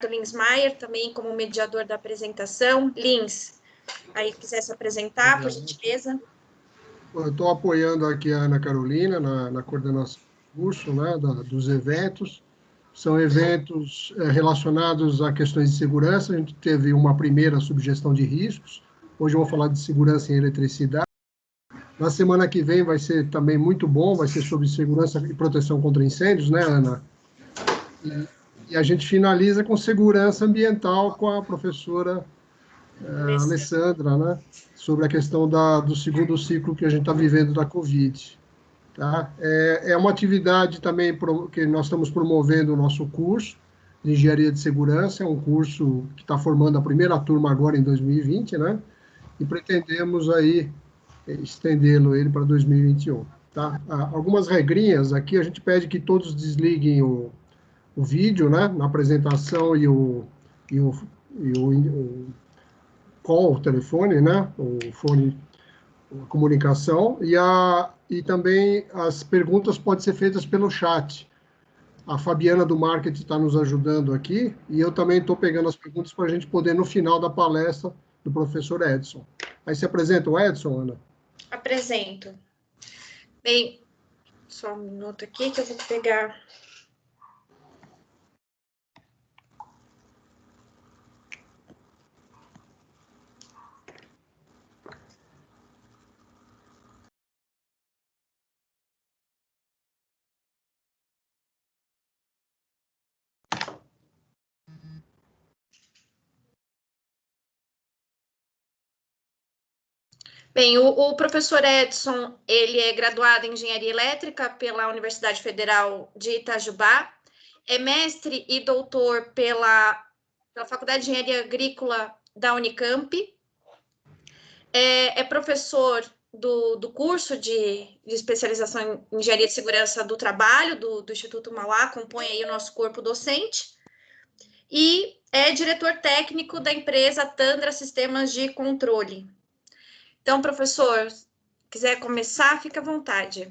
Lins Maier, também como mediador da apresentação. Lins, aí quiser se apresentar, por gentileza. Eu estou apoiando aqui a Ana Carolina na coordenação do curso, né, dos eventos. São eventos relacionados a questões de segurança. A gente teve uma primeira subgestão de riscos. Hoje eu vou falar de segurança em eletricidade. Na semana que vem vai ser também muito bom, vai ser sobre segurança e proteção contra incêndios, né, Ana? E a gente finaliza com segurança ambiental com a professora Alessandra, né? Sobre a questão do segundo ciclo que a gente está vivendo da Covid. Tá? É uma atividade também que nós estamos promovendo o nosso curso de Engenharia de Segurança, é um curso que está formando a primeira turma agora em 2020, né? E pretendemos aí estendê-lo para 2021. Tá? Algumas regrinhas aqui, a gente pede que todos desliguem o vídeo, né, na apresentação e o call, o telefone, né, o fone, a comunicação, e também as perguntas podem ser feitas pelo chat. A Fabiana do Marketing está nos ajudando aqui, e eu também estou pegando as perguntas para a gente poder, no final da palestra, do professor Edson. Aí se apresenta o Edson, Ana? Apresento. Bem, só um minuto aqui que eu vou pegar... Bem, o professor Edson, ele é graduado em Engenharia Elétrica pela Universidade Federal de Itajubá, é mestre e doutor pela Faculdade de Engenharia Agrícola da Unicamp, é professor do curso de especialização em Engenharia de Segurança do Trabalho, do Instituto Mauá, compõe aí o nosso corpo docente, e é diretor técnico da empresa Tandra Sistemas de Controle. Então, professor, quiser começar, fica à vontade.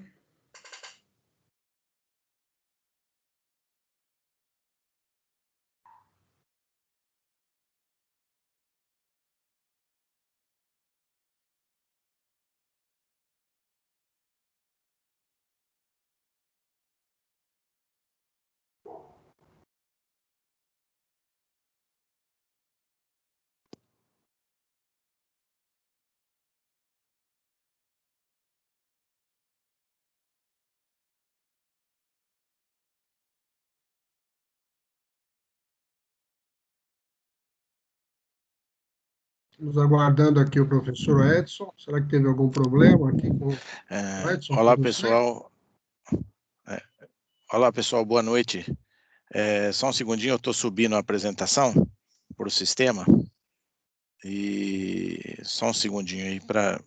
Estamos aguardando aqui o professor Edson. Será que teve algum problema aqui com o Edson? Olá, pessoal. Olá, pessoal. Boa noite. Só um segundinho, eu estou subindo a apresentação para o sistema. E só um segundinho aí para...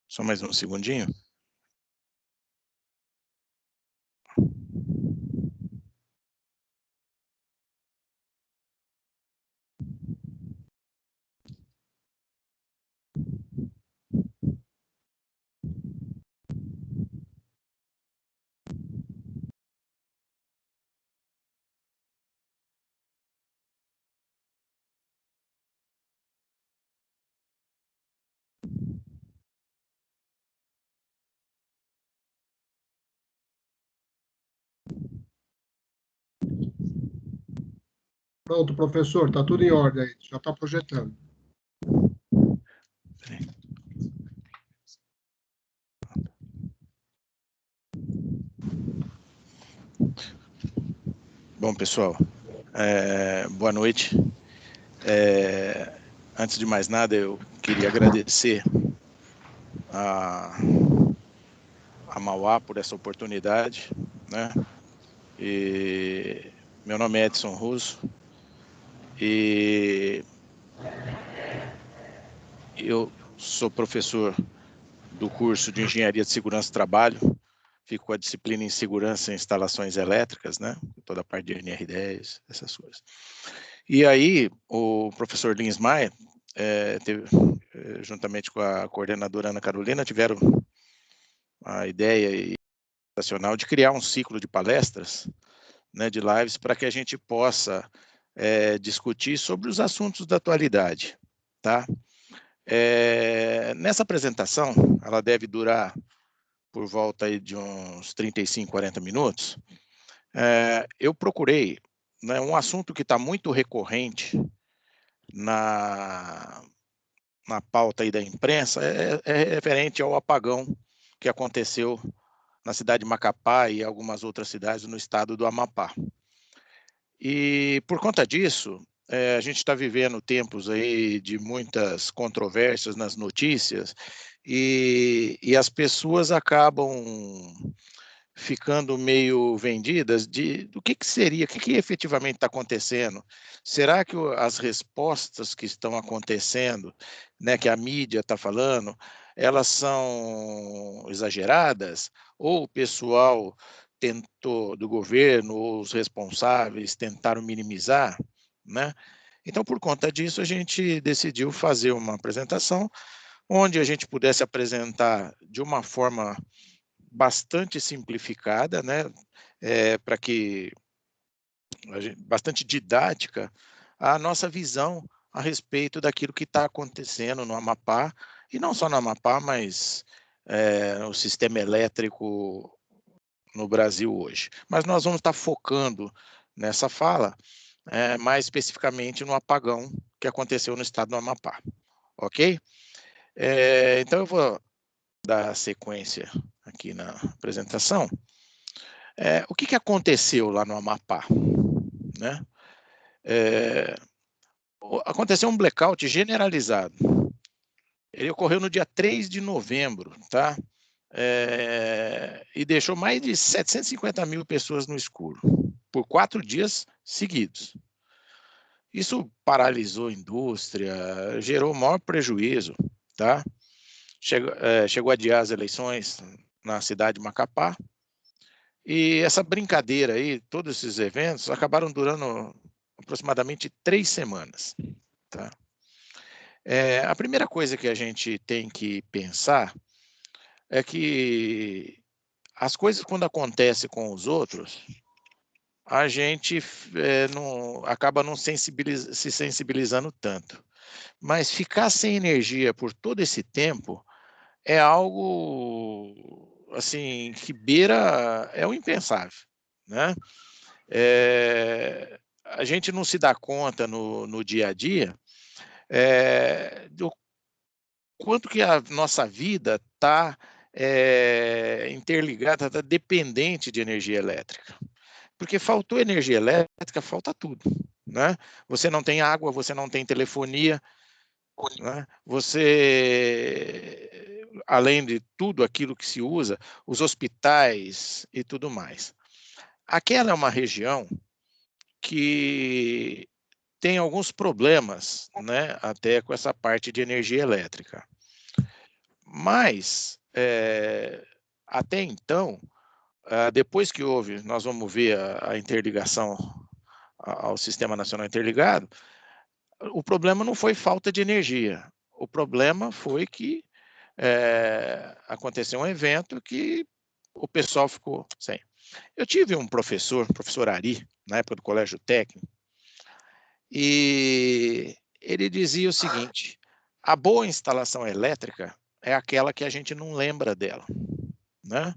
Só mais um segundinho. Pronto, professor, está tudo em ordem aí, já está projetando. Bom, pessoal, boa noite. Antes de mais nada, eu queria agradecer a Mauá por essa oportunidade, né? E Meu nome é Edson Russo e eu sou professor do curso de Engenharia de Segurança do Trabalho, fico com a disciplina em Segurança em Instalações Elétricas, né? Toda a parte de NR10, essas coisas. E aí, o professor Lins Maia, juntamente com a coordenadora Ana Carolina, tiveram a ideia nacional de criar um ciclo de palestras, né, de lives, para que a gente possa discutir sobre os assuntos da atualidade, tá? Nessa apresentação, ela deve durar por volta aí de uns 35, 40 minutos, eu procurei, né, um assunto que está muito recorrente na pauta aí da imprensa, é referente ao apagão que aconteceu na cidade de Macapá e algumas outras cidades no estado do Amapá. E por conta disso, a gente está vivendo tempos aí de muitas controvérsias nas notícias e as pessoas acabam ficando meio vendidas do que seria, o que efetivamente está acontecendo. Será que as respostas que estão acontecendo, né, que a mídia está falando, elas são exageradas? Ou o pessoal tentou, do governo, ou os responsáveis tentaram minimizar, né? Então, por conta disso, a gente decidiu fazer uma apresentação onde a gente pudesse apresentar de uma forma bastante simplificada, né, para que bastante didática, a nossa visão a respeito daquilo que está acontecendo no Amapá, e não só no Amapá, mas o sistema elétrico no Brasil hoje. Mas nós vamos estar focando nessa fala, mais especificamente no apagão que aconteceu no estado do Amapá, ok? Então eu vou dar sequência aqui na apresentação. O que aconteceu lá no Amapá, né? Aconteceu um blackout generalizado. Ele ocorreu no dia 3 de novembro, tá? E deixou mais de 750 mil pessoas no escuro, por 4 dias seguidos. Isso paralisou a indústria, gerou maior prejuízo, tá? Chegou a adiar as eleições na cidade de Macapá, e essa brincadeira aí, todos esses eventos, acabaram durando aproximadamente 3 semanas. Tá? A primeira coisa que a gente tem que pensar é que as coisas, quando acontecem com os outros, a gente acaba não se sensibilizando tanto. Mas ficar sem energia por todo esse tempo é algo assim que beira o impensável, né? A gente não se dá conta no dia a dia do quanto que a nossa vida está interligada, está dependente de energia elétrica. Porque faltou energia elétrica, falta tudo, né? Você não tem água, você não tem telefonia, né? Você, além de tudo aquilo que se usa, os hospitais e tudo mais. Aquela é uma região que tem alguns problemas, né, até com essa parte de energia elétrica. Mas, até então, depois que houve, nós vamos ver a interligação ao Sistema Nacional Interligado, o problema não foi falta de energia, o problema foi que aconteceu um evento que o pessoal ficou sem. Eu tive um professor Ari, na época do colégio técnico, e ele dizia o seguinte: a boa instalação elétrica é aquela que a gente não lembra dela, né?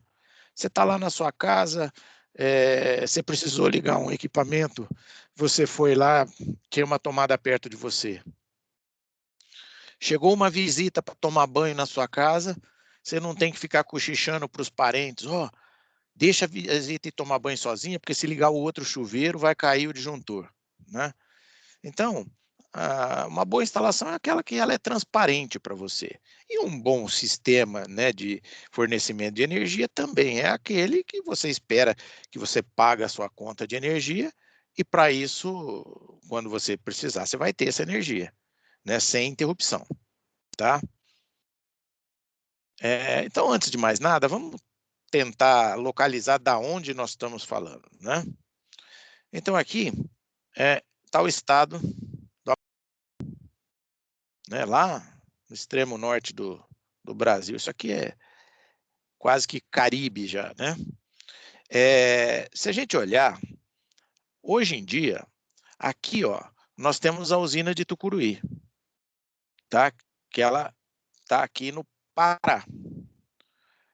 Você está lá na sua casa, você precisou ligar um equipamento, você foi lá, tinha uma tomada perto de você. Chegou uma visita para tomar banho na sua casa, você não tem que ficar cochichando para os parentes, deixa a visita ir tomar banho sozinha, porque se ligar o outro chuveiro vai cair o disjuntor, né? Então, uma boa instalação é aquela que ela é transparente para você. E um bom sistema, né, de fornecimento de energia também é aquele que você espera que você paga a sua conta de energia e para isso, quando você precisar, você vai ter essa energia, né, sem interrupção, tá? Então, antes de mais nada, vamos tentar localizar da onde nós estamos falando, né? Então, aqui está o estado, né, lá no extremo norte do Brasil. Isso aqui é quase que Caribe já, né? Se a gente olhar, hoje em dia, aqui, ó, nós temos a usina de Tucuruí, tá? Que ela está aqui no Pará.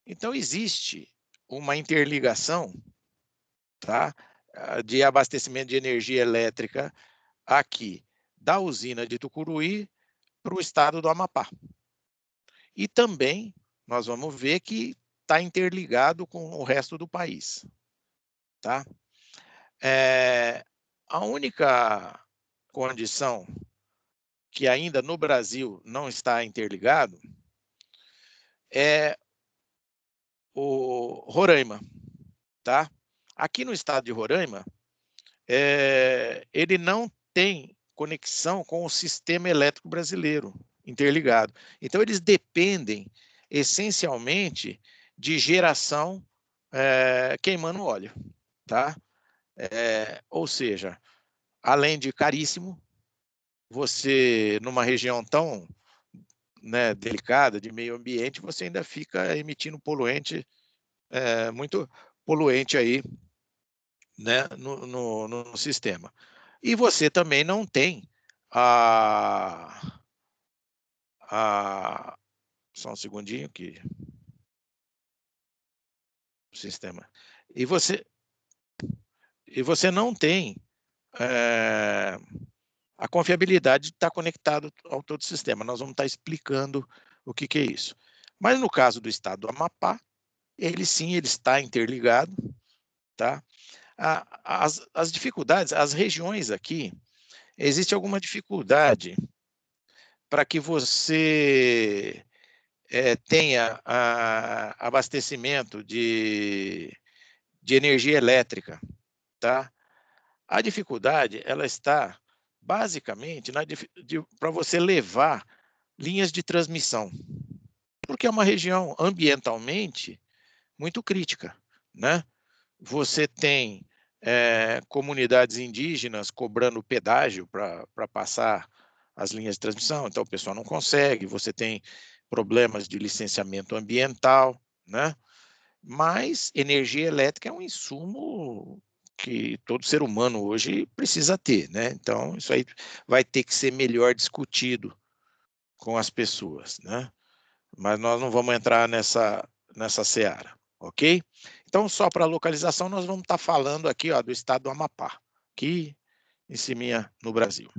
Então, existe uma interligação, tá, de abastecimento de energia elétrica aqui da usina de Tucuruí para o estado do Amapá. E também nós vamos ver que está interligado com o resto do país, tá? A única condição que ainda no Brasil não está interligado é o Roraima, tá? Aqui no estado de Roraima, ele não tem conexão com o sistema elétrico brasileiro interligado. Então, eles dependem essencialmente de geração queimando óleo, tá? Ou seja, além de caríssimo, você, numa região tão, né, delicada, de meio ambiente, você ainda fica emitindo poluente, muito poluente aí, né, no sistema. E você também não tem só um segundinho que o sistema. E você não tem a confiabilidade de estar conectado ao todo o sistema. Nós vamos estar explicando o que é isso. Mas no caso do estado do Amapá, ele sim, ele está interligado, tá? As dificuldades, as regiões aqui, existe alguma dificuldade para que você tenha abastecimento de energia elétrica, tá? A dificuldade, ela está basicamente para você levar linhas de transmissão, porque é uma região ambientalmente muito crítica, né? Você tem comunidades indígenas cobrando pedágio para passar as linhas de transmissão, então o pessoal não consegue, você tem problemas de licenciamento ambiental, né? Mas energia elétrica é um insumo que todo ser humano hoje precisa ter, né? Então, isso aí vai ter que ser melhor discutido com as pessoas, né? Mas nós não vamos entrar nessa seara, ok? Então, só para localização, nós vamos estar falando aqui, ó, do estado do Amapá, aqui em cima no Brasil.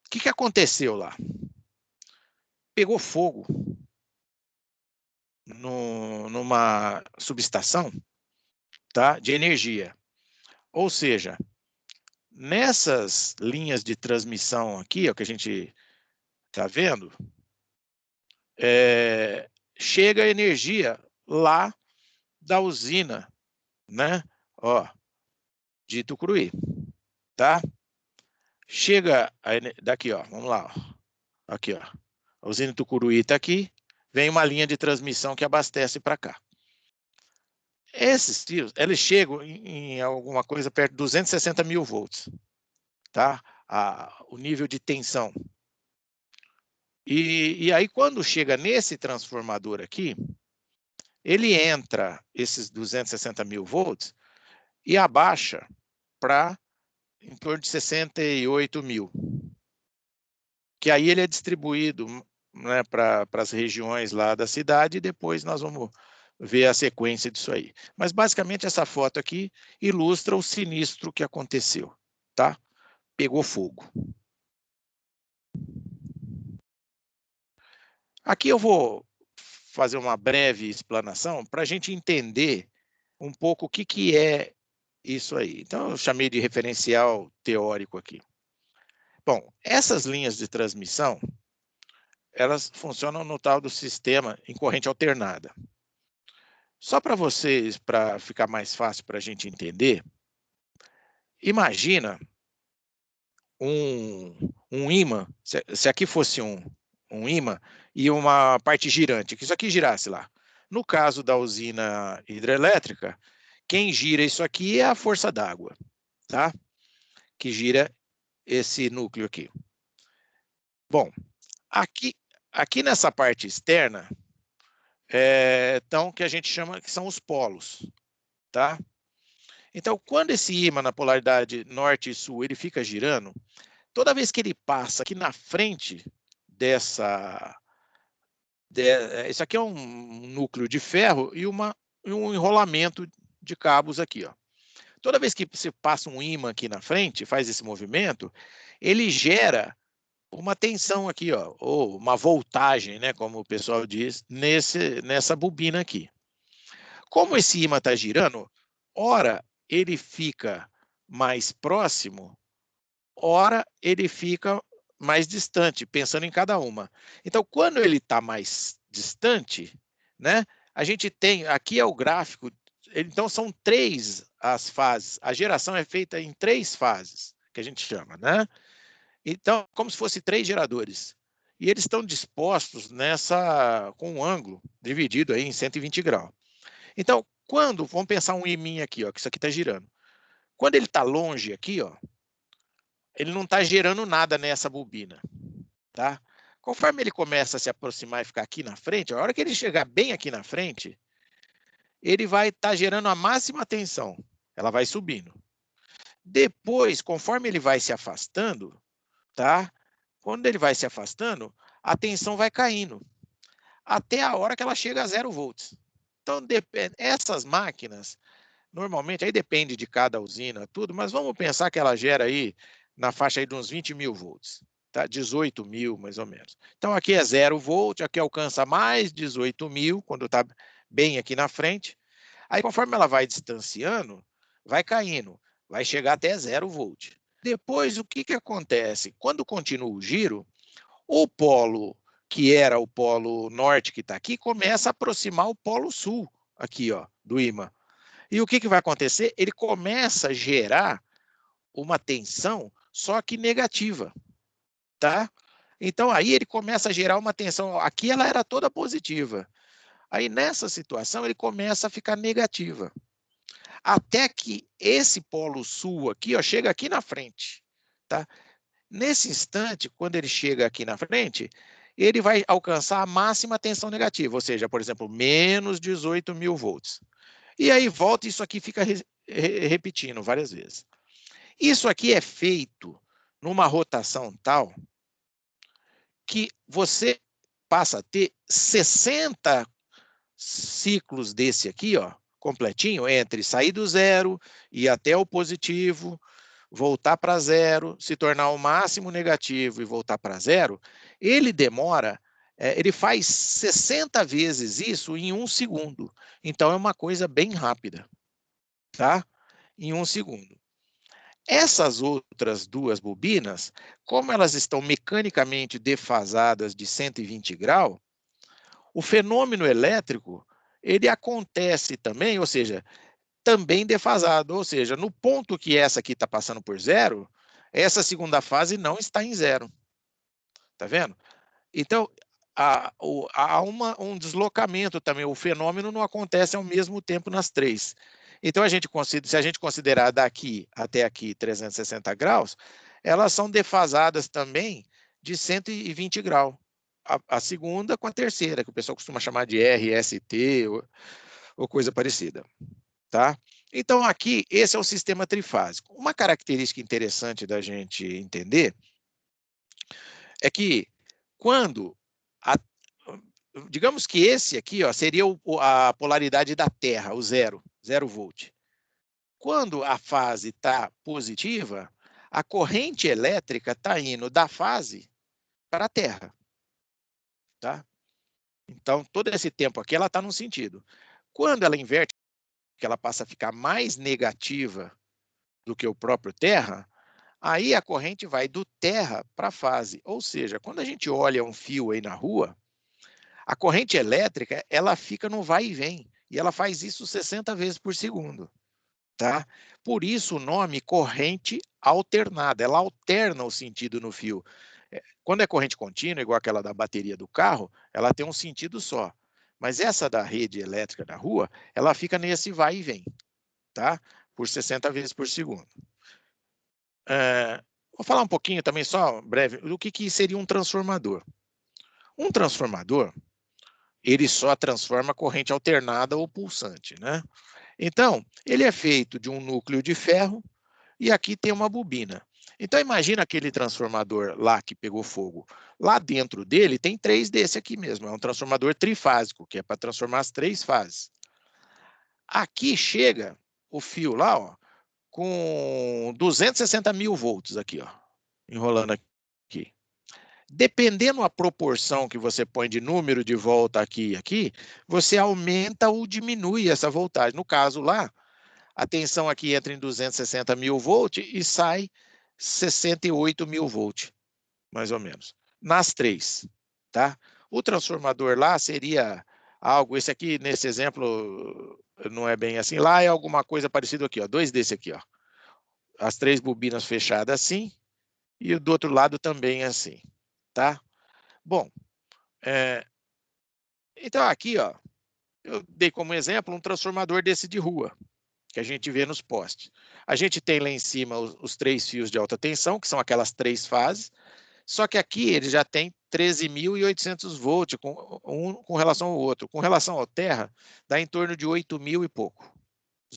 O que aconteceu lá? Pegou fogo numa subestação, tá, de energia. Ou seja, nessas linhas de transmissão aqui, ó, que a gente está vendo, chega a energia lá da usina, né, ó, de Tucuruí, tá? Chega daqui, ó, vamos lá, ó, aqui, ó, a usina de Tucuruí está aqui, vem uma linha de transmissão que abastece para cá. Esses fios, eles chegam em alguma coisa perto de 260 mil volts, tá? O nível de tensão. E aí, quando chega nesse transformador aqui, ele entra esses 260 mil volts e abaixa para em torno de 68 mil. Que aí ele é distribuído, né, para as regiões lá da cidade e depois nós vamos ver a sequência disso aí. Mas basicamente essa foto aqui ilustra o sinistro que aconteceu, tá? Pegou fogo. Aqui eu vou fazer uma breve explanação para a gente entender um pouco o que é isso aí. Então, eu chamei de referencial teórico aqui. Bom, essas linhas de transmissão, elas funcionam no tal do sistema em corrente alternada. Só para vocês, para ficar mais fácil para a gente entender, imagina um ímã, se aqui fosse um ímã e uma parte girante, que isso aqui girasse lá. No caso da usina hidrelétrica, quem gira isso aqui é a força d'água, tá? Que gira esse núcleo aqui. Bom, aqui nessa parte externa, então, que a gente chama que são os polos, tá? Então, quando esse ímã na polaridade norte e sul, ele fica girando, toda vez que ele passa aqui na frente isso aqui é um núcleo de ferro e um enrolamento de cabos aqui, ó. Toda vez que você passa um ímã aqui na frente, faz esse movimento, ele gera uma tensão aqui, ó, ou uma voltagem, né, como o pessoal diz, nessa bobina aqui. Como esse ímã está girando, ora ele fica mais próximo, ora ele fica mais distante, pensando em cada uma. Então, quando ele está mais distante, né, a gente tem, aqui é o gráfico, então são 3 as fases, a geração é feita em 3 fases, que a gente chama, né? Então, como se fosse 3 geradores. E eles estão dispostos com um ângulo dividido aí em 120 graus. Então, vamos pensar um iminha aqui, ó, que isso aqui está girando. Quando ele está longe aqui, ó, ele não está gerando nada nessa bobina, tá? Conforme ele começa a se aproximar e ficar aqui na frente, a hora que ele chegar bem aqui na frente, ele vai estar gerando a máxima tensão. Ela vai subindo. Depois, conforme ele vai se afastando, tá? Quando ele vai se afastando, a tensão vai caindo, até a hora que ela chega a 0 volts. Então, essas máquinas, normalmente, aí depende de cada usina, tudo, mas vamos pensar que ela gera aí na faixa aí de uns 20 mil volts, tá? 18 mil, mais ou menos. Então, aqui é 0 volt, aqui alcança mais 18 mil, quando está bem aqui na frente. Aí, conforme ela vai distanciando, vai caindo, vai chegar até 0 volt. Depois, o que acontece? Quando continua o giro, o polo, que era o polo norte que está aqui, começa a aproximar o polo sul, aqui, ó, do ímã. E o que vai acontecer? Ele começa a gerar uma tensão, só que negativa, tá? Então, aí ele começa a gerar uma tensão. Aqui ela era toda positiva. Aí, nessa situação, ele começa a ficar negativa. Até que esse polo sul aqui, ó, chega aqui na frente, tá? Nesse instante, quando ele chega aqui na frente, ele vai alcançar a máxima tensão negativa, ou seja, por exemplo, menos 18 mil volts. E aí volta e isso aqui fica repetindo várias vezes. Isso aqui é feito numa rotação tal que você passa a ter 60 ciclos desse aqui, ó, completinho, entre sair do zero e até o positivo, voltar para zero, se tornar o máximo negativo e voltar para zero, ele demora, ele faz 60 vezes isso em 1 segundo. Então, é uma coisa bem rápida, tá? Em 1 segundo. Essas outras 2 bobinas, como elas estão mecanicamente defasadas de 120 graus, o fenômeno elétrico, ele acontece também, ou seja, também defasado, ou seja, no ponto que essa aqui está passando por zero, essa segunda fase não está em zero. Tá vendo? Então, há um deslocamento também, o fenômeno não acontece ao mesmo tempo nas 3. Então, se a gente considerar daqui até aqui 360 graus, elas são defasadas também de 120 graus. A segunda com a terceira, que o pessoal costuma chamar de RST ou coisa parecida. Tá? Então, aqui, esse é o sistema trifásico. Uma característica interessante da gente entender é que quando, digamos que esse aqui, ó, seria a polaridade da Terra, o 0 volt. Quando a fase está positiva, a corrente elétrica está indo da fase para a Terra. Tá? Então, todo esse tempo aqui, ela está num sentido. Quando ela inverte, que ela passa a ficar mais negativa do que o próprio Terra, aí a corrente vai do terra para a fase. Ou seja, quando a gente olha um fio aí na rua, a corrente elétrica ela fica no vai e vem. E ela faz isso 60 vezes por segundo, tá? Por isso o nome corrente alternada. Ela alterna o sentido no fio. Quando é corrente contínua, igual aquela da bateria do carro, ela tem um sentido só. Mas essa da rede elétrica da rua, ela fica nesse vai e vem, tá? Por 60 vezes por segundo. Vou falar um pouquinho também, só breve, do que seria um transformador. Um transformador, ele só transforma corrente alternada ou pulsante, né? Então, ele é feito de um núcleo de ferro e aqui tem uma bobina. Então, imagina aquele transformador lá que pegou fogo. Lá dentro dele tem 3 desse aqui mesmo. É um transformador trifásico, que é para transformar as 3 fases. Aqui chega o fio lá, ó, com 260 mil volts aqui, ó, enrolando aqui. Dependendo a proporção que você põe de número de volta aqui e aqui, você aumenta ou diminui essa voltagem. No caso lá, a tensão aqui entra em 260 mil volts e sai 68 mil volts, mais ou menos, nas 3, tá? O transformador lá seria algo, esse aqui, nesse exemplo, não é bem assim. Lá é alguma coisa parecida aqui, ó, 2 desse aqui, ó. As 3 bobinas fechadas assim, e do outro lado também assim, tá? Bom, então aqui, ó, eu dei como exemplo um transformador desse de rua, que a gente vê nos postes. A gente tem lá em cima os 3 fios de alta tensão, que são aquelas 3 fases, só que aqui ele já tem 13.800 volts com relação ao outro. Com relação ao terra, dá em torno de 8.000 e pouco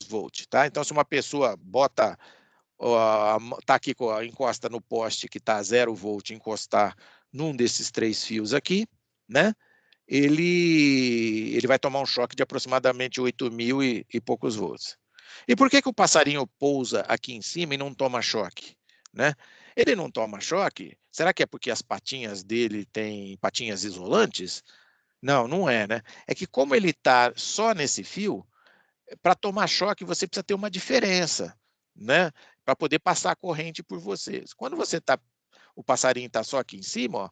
volts, tá? Então, se uma pessoa bota, tá aqui, encosta no poste que está 0 volt, encostar num desses 3 fios aqui, né? Ele vai tomar um choque de aproximadamente 8.000 e poucos volts. E por que o passarinho pousa aqui em cima e não toma choque, né? Ele não toma choque? Será que é porque as patinhas dele têm patinhas isolantes? Não, não é, né? É que como ele está só nesse fio, para tomar choque você precisa ter uma diferença, né? Para poder passar a corrente por você. Quando o passarinho está só aqui em cima, ó,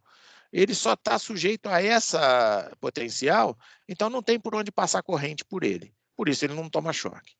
ele só está sujeito a essa potencial, então não tem por onde passar corrente por ele. Por isso ele não toma choque.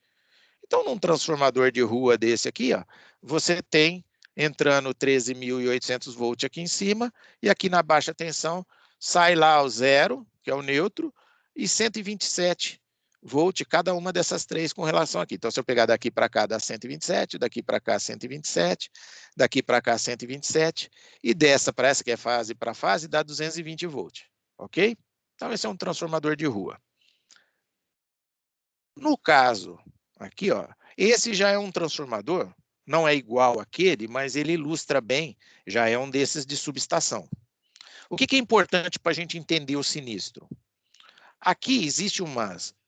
Então, num transformador de rua desse aqui, ó, você tem entrando 13.800 volts aqui em cima, e aqui na baixa tensão sai lá o 0, que é o neutro, e 127 volts cada uma dessas 3 com relação aqui. Então, se eu pegar daqui para cá dá 127, daqui para cá 127, daqui para cá 127, e dessa para essa que é fase para fase dá 220 volts, ok? Então, esse é um transformador de rua. No caso aqui, ó, esse já é um transformador, não é igual àquele, mas ele ilustra bem, já é um desses de subestação. O que é importante para a gente entender o sinistro? Aqui existe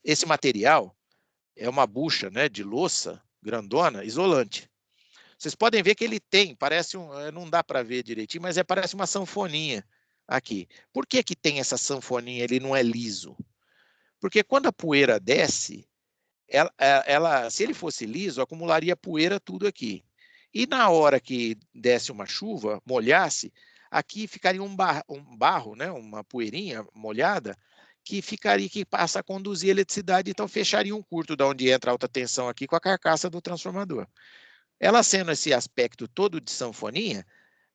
esse material é uma bucha, né, de louça grandona, isolante. Vocês podem ver que ele tem, parece não dá para ver direitinho, mas parece uma sanfoninha aqui. Por que tem essa sanfoninha? Ele não é liso. Porque quando a poeira desce, se ele fosse liso, acumularia poeira tudo aqui. E na hora que desse uma chuva, molhasse, aqui ficaria um barro, né, uma poeirinha molhada, que passa a conduzir a eletricidade, então fecharia um curto de onde entra a alta tensão aqui com a carcaça do transformador. Ela sendo esse aspecto todo de sanfoninha,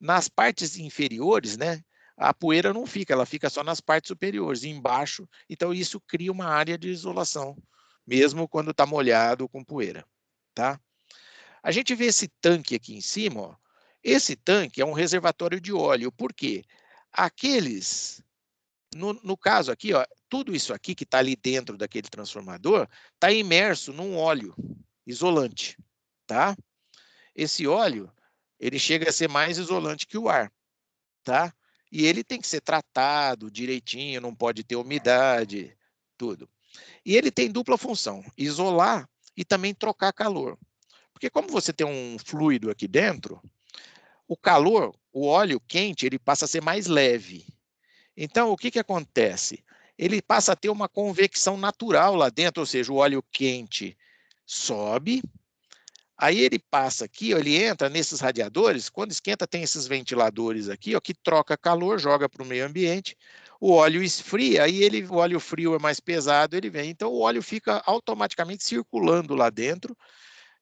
nas partes inferiores, né, a poeira não fica, ela fica só nas partes superiores, embaixo, então isso cria uma área de isolação, mesmo quando está molhado com poeira, tá? A gente vê esse tanque aqui em cima, ó. Esse tanque é um reservatório de óleo, por quê? No caso aqui, ó, tudo isso aqui que está ali dentro daquele transformador está imerso num óleo isolante, tá? Esse óleo, ele chega a ser mais isolante que o ar, tá? E ele tem que ser tratado direitinho, não pode ter umidade, tudo. E ele tem dupla função, isolar e também trocar calor. Porque como você tem um fluido aqui dentro, o calor, o óleo quente, ele passa a ser mais leve. Então, o que acontece? Ele passa a ter uma convecção natural lá dentro, ou seja, o óleo quente sobe, aí ele passa aqui, ó, ele entra nesses radiadores, quando esquenta tem esses ventiladores aqui, ó, que troca calor, joga para o meio ambiente, O óleo esfria, aí o óleo frio é mais pesado, ele vem. Então, o óleo fica automaticamente circulando lá dentro,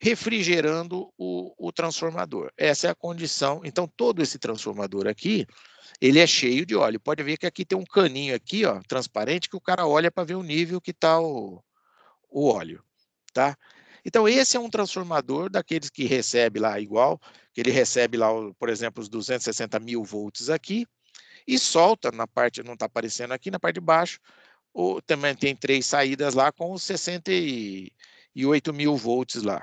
refrigerando o transformador. Essa é a condição. Então, todo esse transformador aqui, ele é cheio de óleo. Pode ver que aqui tem um caninho aqui, ó, transparente, que o cara olha para ver o nível que está o óleo, tá? Então, esse é um transformador daqueles que recebe lá igual, que ele recebe lá, por exemplo, os 260 mil volts aqui, e solta na parte, não está aparecendo aqui, na parte de baixo, também tem 3 saídas lá com os 68 mil volts lá,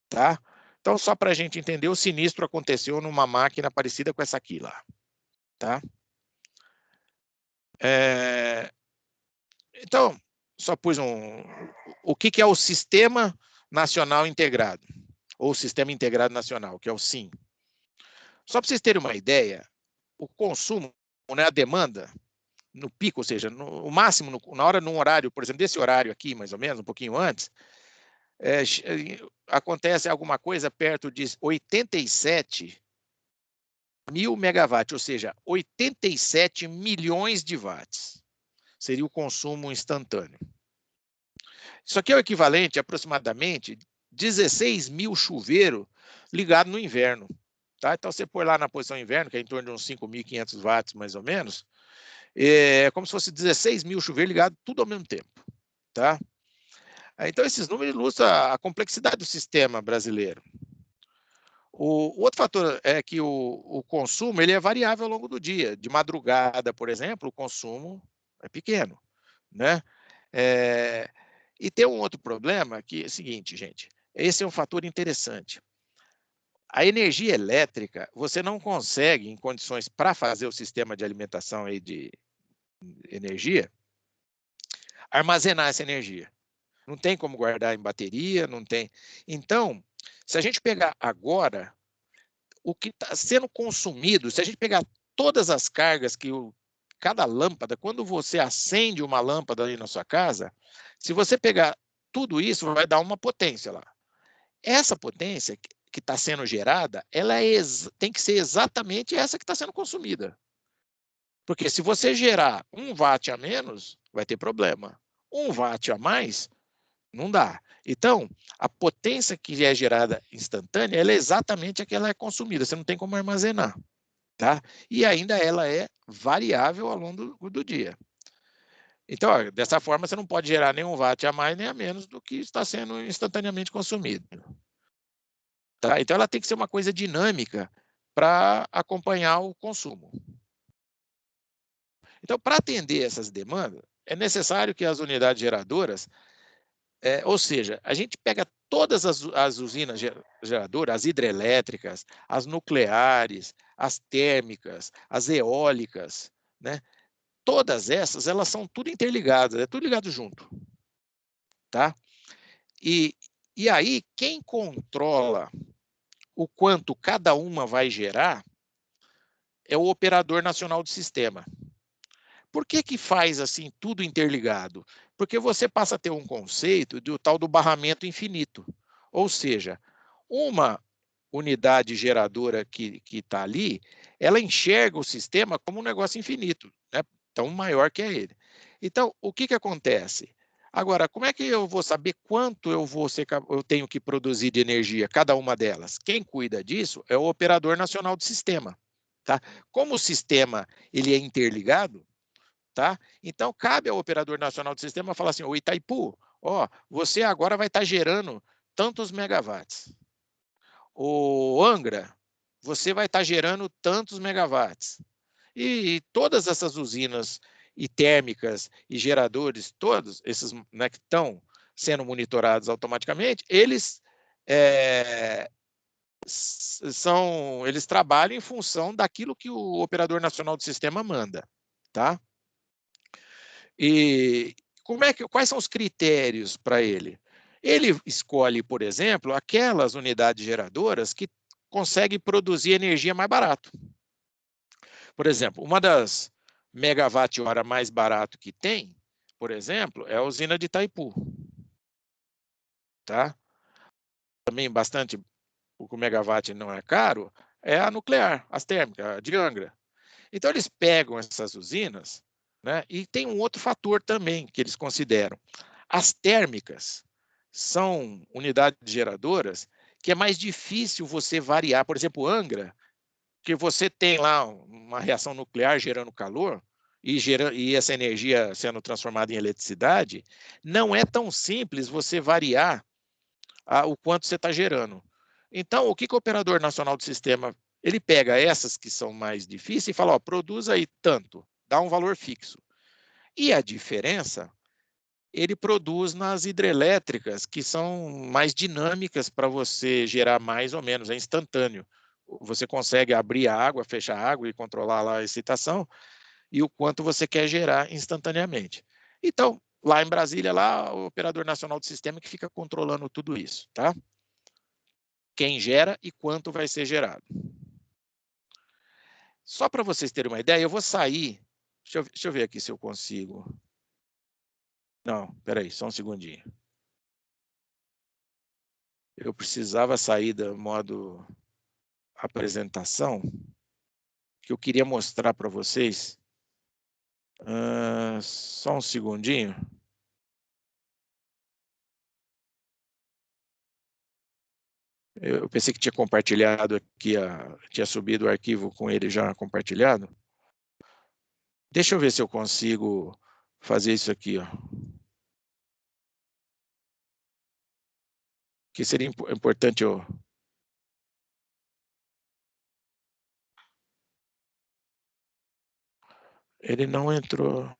tá? Então, só para a gente entender, o sinistro aconteceu numa máquina parecida com essa aqui lá, tá? Então, só pus o que é o Sistema Nacional Integrado, ou Sistema Integrado Nacional, que é o SIN. Só para vocês terem uma ideia, o consumo, né, a demanda, no pico, ou seja, o máximo, na hora, num horário, por exemplo, desse horário aqui, mais ou menos, um pouquinho antes, acontece alguma coisa perto de 87 mil megawatts, ou seja, 87 milhões de watts. Seria o consumo instantâneo. Isso aqui é o equivalente a aproximadamente 16 mil chuveiros ligados no inverno. Tá? Então, você põe lá na posição inverno, que é em torno de uns 5.500 watts, mais ou menos, é como se fosse 16 mil chuveiros ligados tudo ao mesmo tempo. Tá? Então, esses números ilustram a complexidade do sistema brasileiro. O outro fator é que o consumo ele é variável ao longo do dia. De madrugada, por exemplo, o consumo é pequeno. Né? E tem um outro problema que é o seguinte, gente. Esse é um fator interessante. A energia elétrica, você não consegue, em condições para fazer o sistema de alimentação aí de energia, armazenar essa energia. Não tem como guardar em bateria, não tem. Então, se a gente pegar agora o que está sendo consumido, se a gente pegar todas as cargas que cada lâmpada, quando você acende uma lâmpada ali na sua casa, se você pegar tudo isso, vai dar uma potência lá. Essa potência que está sendo gerada, ela tem que ser exatamente essa que está sendo consumida. Porque se você gerar 1 watt a menos, vai ter problema. 1 watt a mais, não dá. Então, a potência que é gerada instantânea, ela é exatamente a que ela é consumida. Você não tem como armazenar. Tá? E ainda ela é variável ao longo do dia. Então, ó, dessa forma, você não pode gerar nenhum watt a mais nem a menos do que está sendo instantaneamente consumido. Tá? Então, ela tem que ser uma coisa dinâmica para acompanhar o consumo. Então, para atender essas demandas, é necessário que as unidades geradoras, ou seja, a gente pega todas as usinas geradoras, as hidrelétricas, as nucleares, as térmicas, as eólicas, né? Todas essas, elas são tudo interligadas, é tudo ligado junto. Tá? E aí, quem controla o quanto cada uma vai gerar é o operador nacional do sistema. Por que faz assim tudo interligado? Porque você passa a ter um conceito do tal do barramento infinito. Ou seja, uma unidade geradora que está ali, ela enxerga o sistema como um negócio infinito, né? Tão maior que é ele. Então, o que acontece? Agora, como é que eu vou saber quanto eu tenho que produzir de energia, cada uma delas? Quem cuida disso é o operador nacional do sistema. Tá? Como o sistema ele é interligado, tá? Então, cabe ao operador nacional do sistema falar assim, ô Itaipu, ó, você agora vai estar gerando tantos megawatts. O Angra, você vai estar gerando tantos megawatts. E todas essas usinas e térmicas e geradores, todos esses, né, que estão sendo monitorados automaticamente, eles eles trabalham em função daquilo que o operador nacional do sistema manda, tá? E quais são os critérios para ele? Ele escolhe, por exemplo, aquelas unidades geradoras que conseguem produzir energia mais barato. Por exemplo, uma das megawatt-hora mais barato que tem, por exemplo, é a usina de Itaipu. Tá? Também bastante, o megawatt não é caro, é a nuclear, as térmicas, a de Angra. Então, eles pegam essas usinas, né? E tem um outro fator também que eles consideram. As térmicas são unidades geradoras que é mais difícil você variar. Por exemplo, Angra, que você tem lá uma reação nuclear gerando calor e essa energia sendo transformada em eletricidade, não é tão simples você variar o quanto você está gerando. Então, o que o Operador Nacional do Sistema, ele pega essas que são mais difíceis e fala, ó, produz aí tanto, dá um valor fixo. E a diferença, ele produz nas hidrelétricas, que são mais dinâmicas para você gerar mais ou menos, é instantâneo. Você consegue abrir a água, fechar a água e controlar lá a excitação, e o quanto você quer gerar instantaneamente. Então, lá em Brasília, lá o Operador Nacional do Sistema que fica controlando tudo isso, tá? Quem gera e quanto vai ser gerado. Só para vocês terem uma ideia, eu vou sair, deixa eu ver aqui se eu consigo. Não, espera aí, só um segundinho. Eu precisava sair do modo apresentação, que eu queria mostrar para vocês. Só um segundinho. Eu pensei que tinha compartilhado aqui, tinha subido o arquivo com ele já compartilhado. Deixa eu ver se eu consigo fazer isso aqui, ó. Que seria importante eu... Ele não entrou.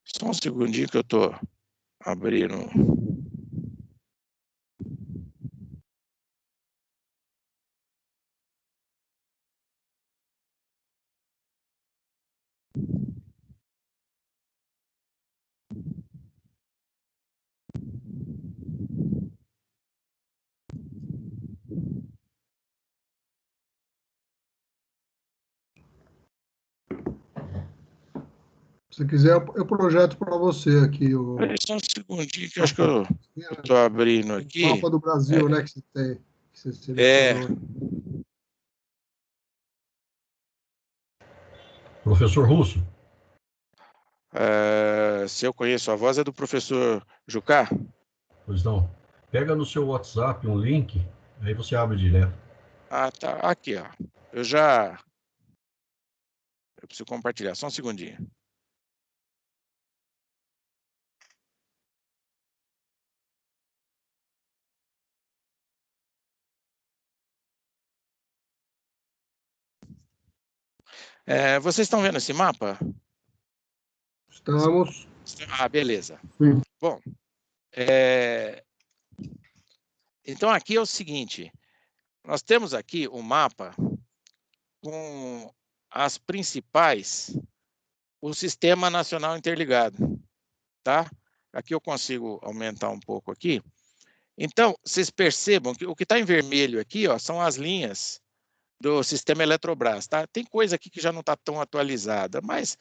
Só um segundinho que eu estou abrindo. Se quiser, eu projeto para você aqui Só um segundinho que eu acho que eu estou abrindo aqui. O mapa do Brasil, né, que você tem, que você selecionou. Professor Russo. Se eu conheço a voz, é do professor Jucá? Pois não. Pega no seu WhatsApp um link, aí você abre direto. Ah, tá. Aqui, ó. Eu preciso compartilhar. Só um segundinho. Vocês estão vendo esse mapa? Estamos. Ah, beleza. Sim. Bom, então aqui é o seguinte, nós temos aqui um mapa com as principais, o Sistema Nacional Interligado, tá? Aqui eu consigo aumentar um pouco aqui. Então, vocês percebam que o que está em vermelho aqui, ó, são as linhas do sistema Eletrobras, tá? Tem coisa aqui que já não está tão atualizada, mas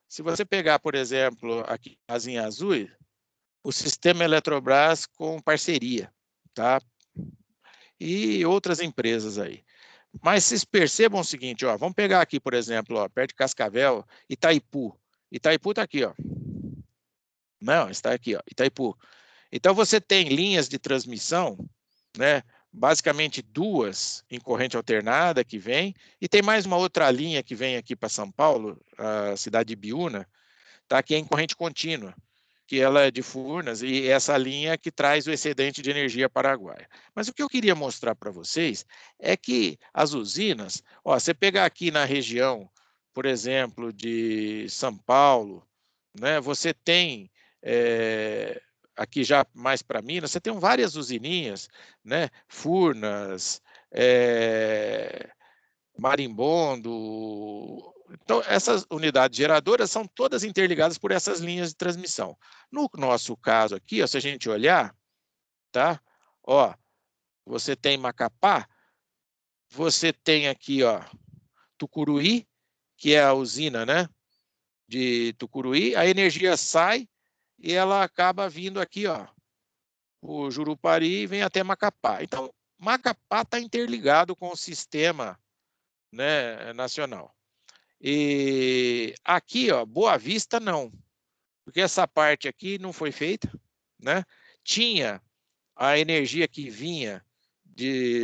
se você pegar, por exemplo, aqui as em azul, o sistema Eletrobras com parceria, tá? E outras empresas aí. Mas vocês percebam o seguinte, ó, vamos pegar aqui, por exemplo, ó, perto de Cascavel, Itaipu. Itaipu está aqui, ó. Não, está aqui, ó, Itaipu. Então, você tem linhas de transmissão, né, basicamente 2 em corrente alternada que vem, e tem mais uma outra linha que vem aqui para São Paulo, a cidade de Biúna, tá? Que é em corrente contínua, que ela é de Furnas, e essa linha que traz o excedente de energia paraguaia. Mas o que eu queria mostrar para vocês é que as usinas, ó, você pegar aqui na região, por exemplo, de São Paulo, né, você tem, aqui já mais para Minas, você tem várias usininhas, né, Furnas, Marimbondo. Então, essas unidades geradoras são todas interligadas por essas linhas de transmissão. No nosso caso aqui, ó, se a gente olhar, tá? Ó, você tem Macapá, você tem aqui, ó, Tucuruí, que é a usina, né, de Tucuruí, a energia sai e ela acaba vindo aqui, ó, o Jurupari e vem até Macapá. Então, Macapá está interligado com o sistema, né, nacional. E aqui, ó, Boa Vista não, porque essa parte aqui não foi feita, né? Tinha a energia que vinha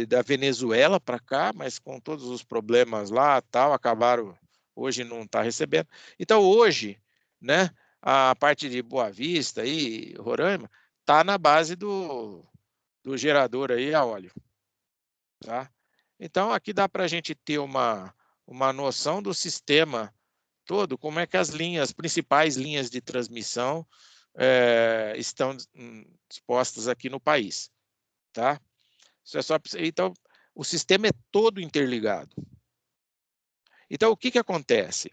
da Venezuela para cá, mas com todos os problemas lá, tal, acabaram, hoje não está recebendo. Então hoje, né, a parte de Boa Vista e Roraima está na base do gerador aí a óleo, tá? Então aqui dá para a gente ter uma noção do sistema todo, como é que as principais linhas de transmissão estão dispostas aqui no país, tá? Isso é só, então, o sistema é todo interligado. Então, o que acontece?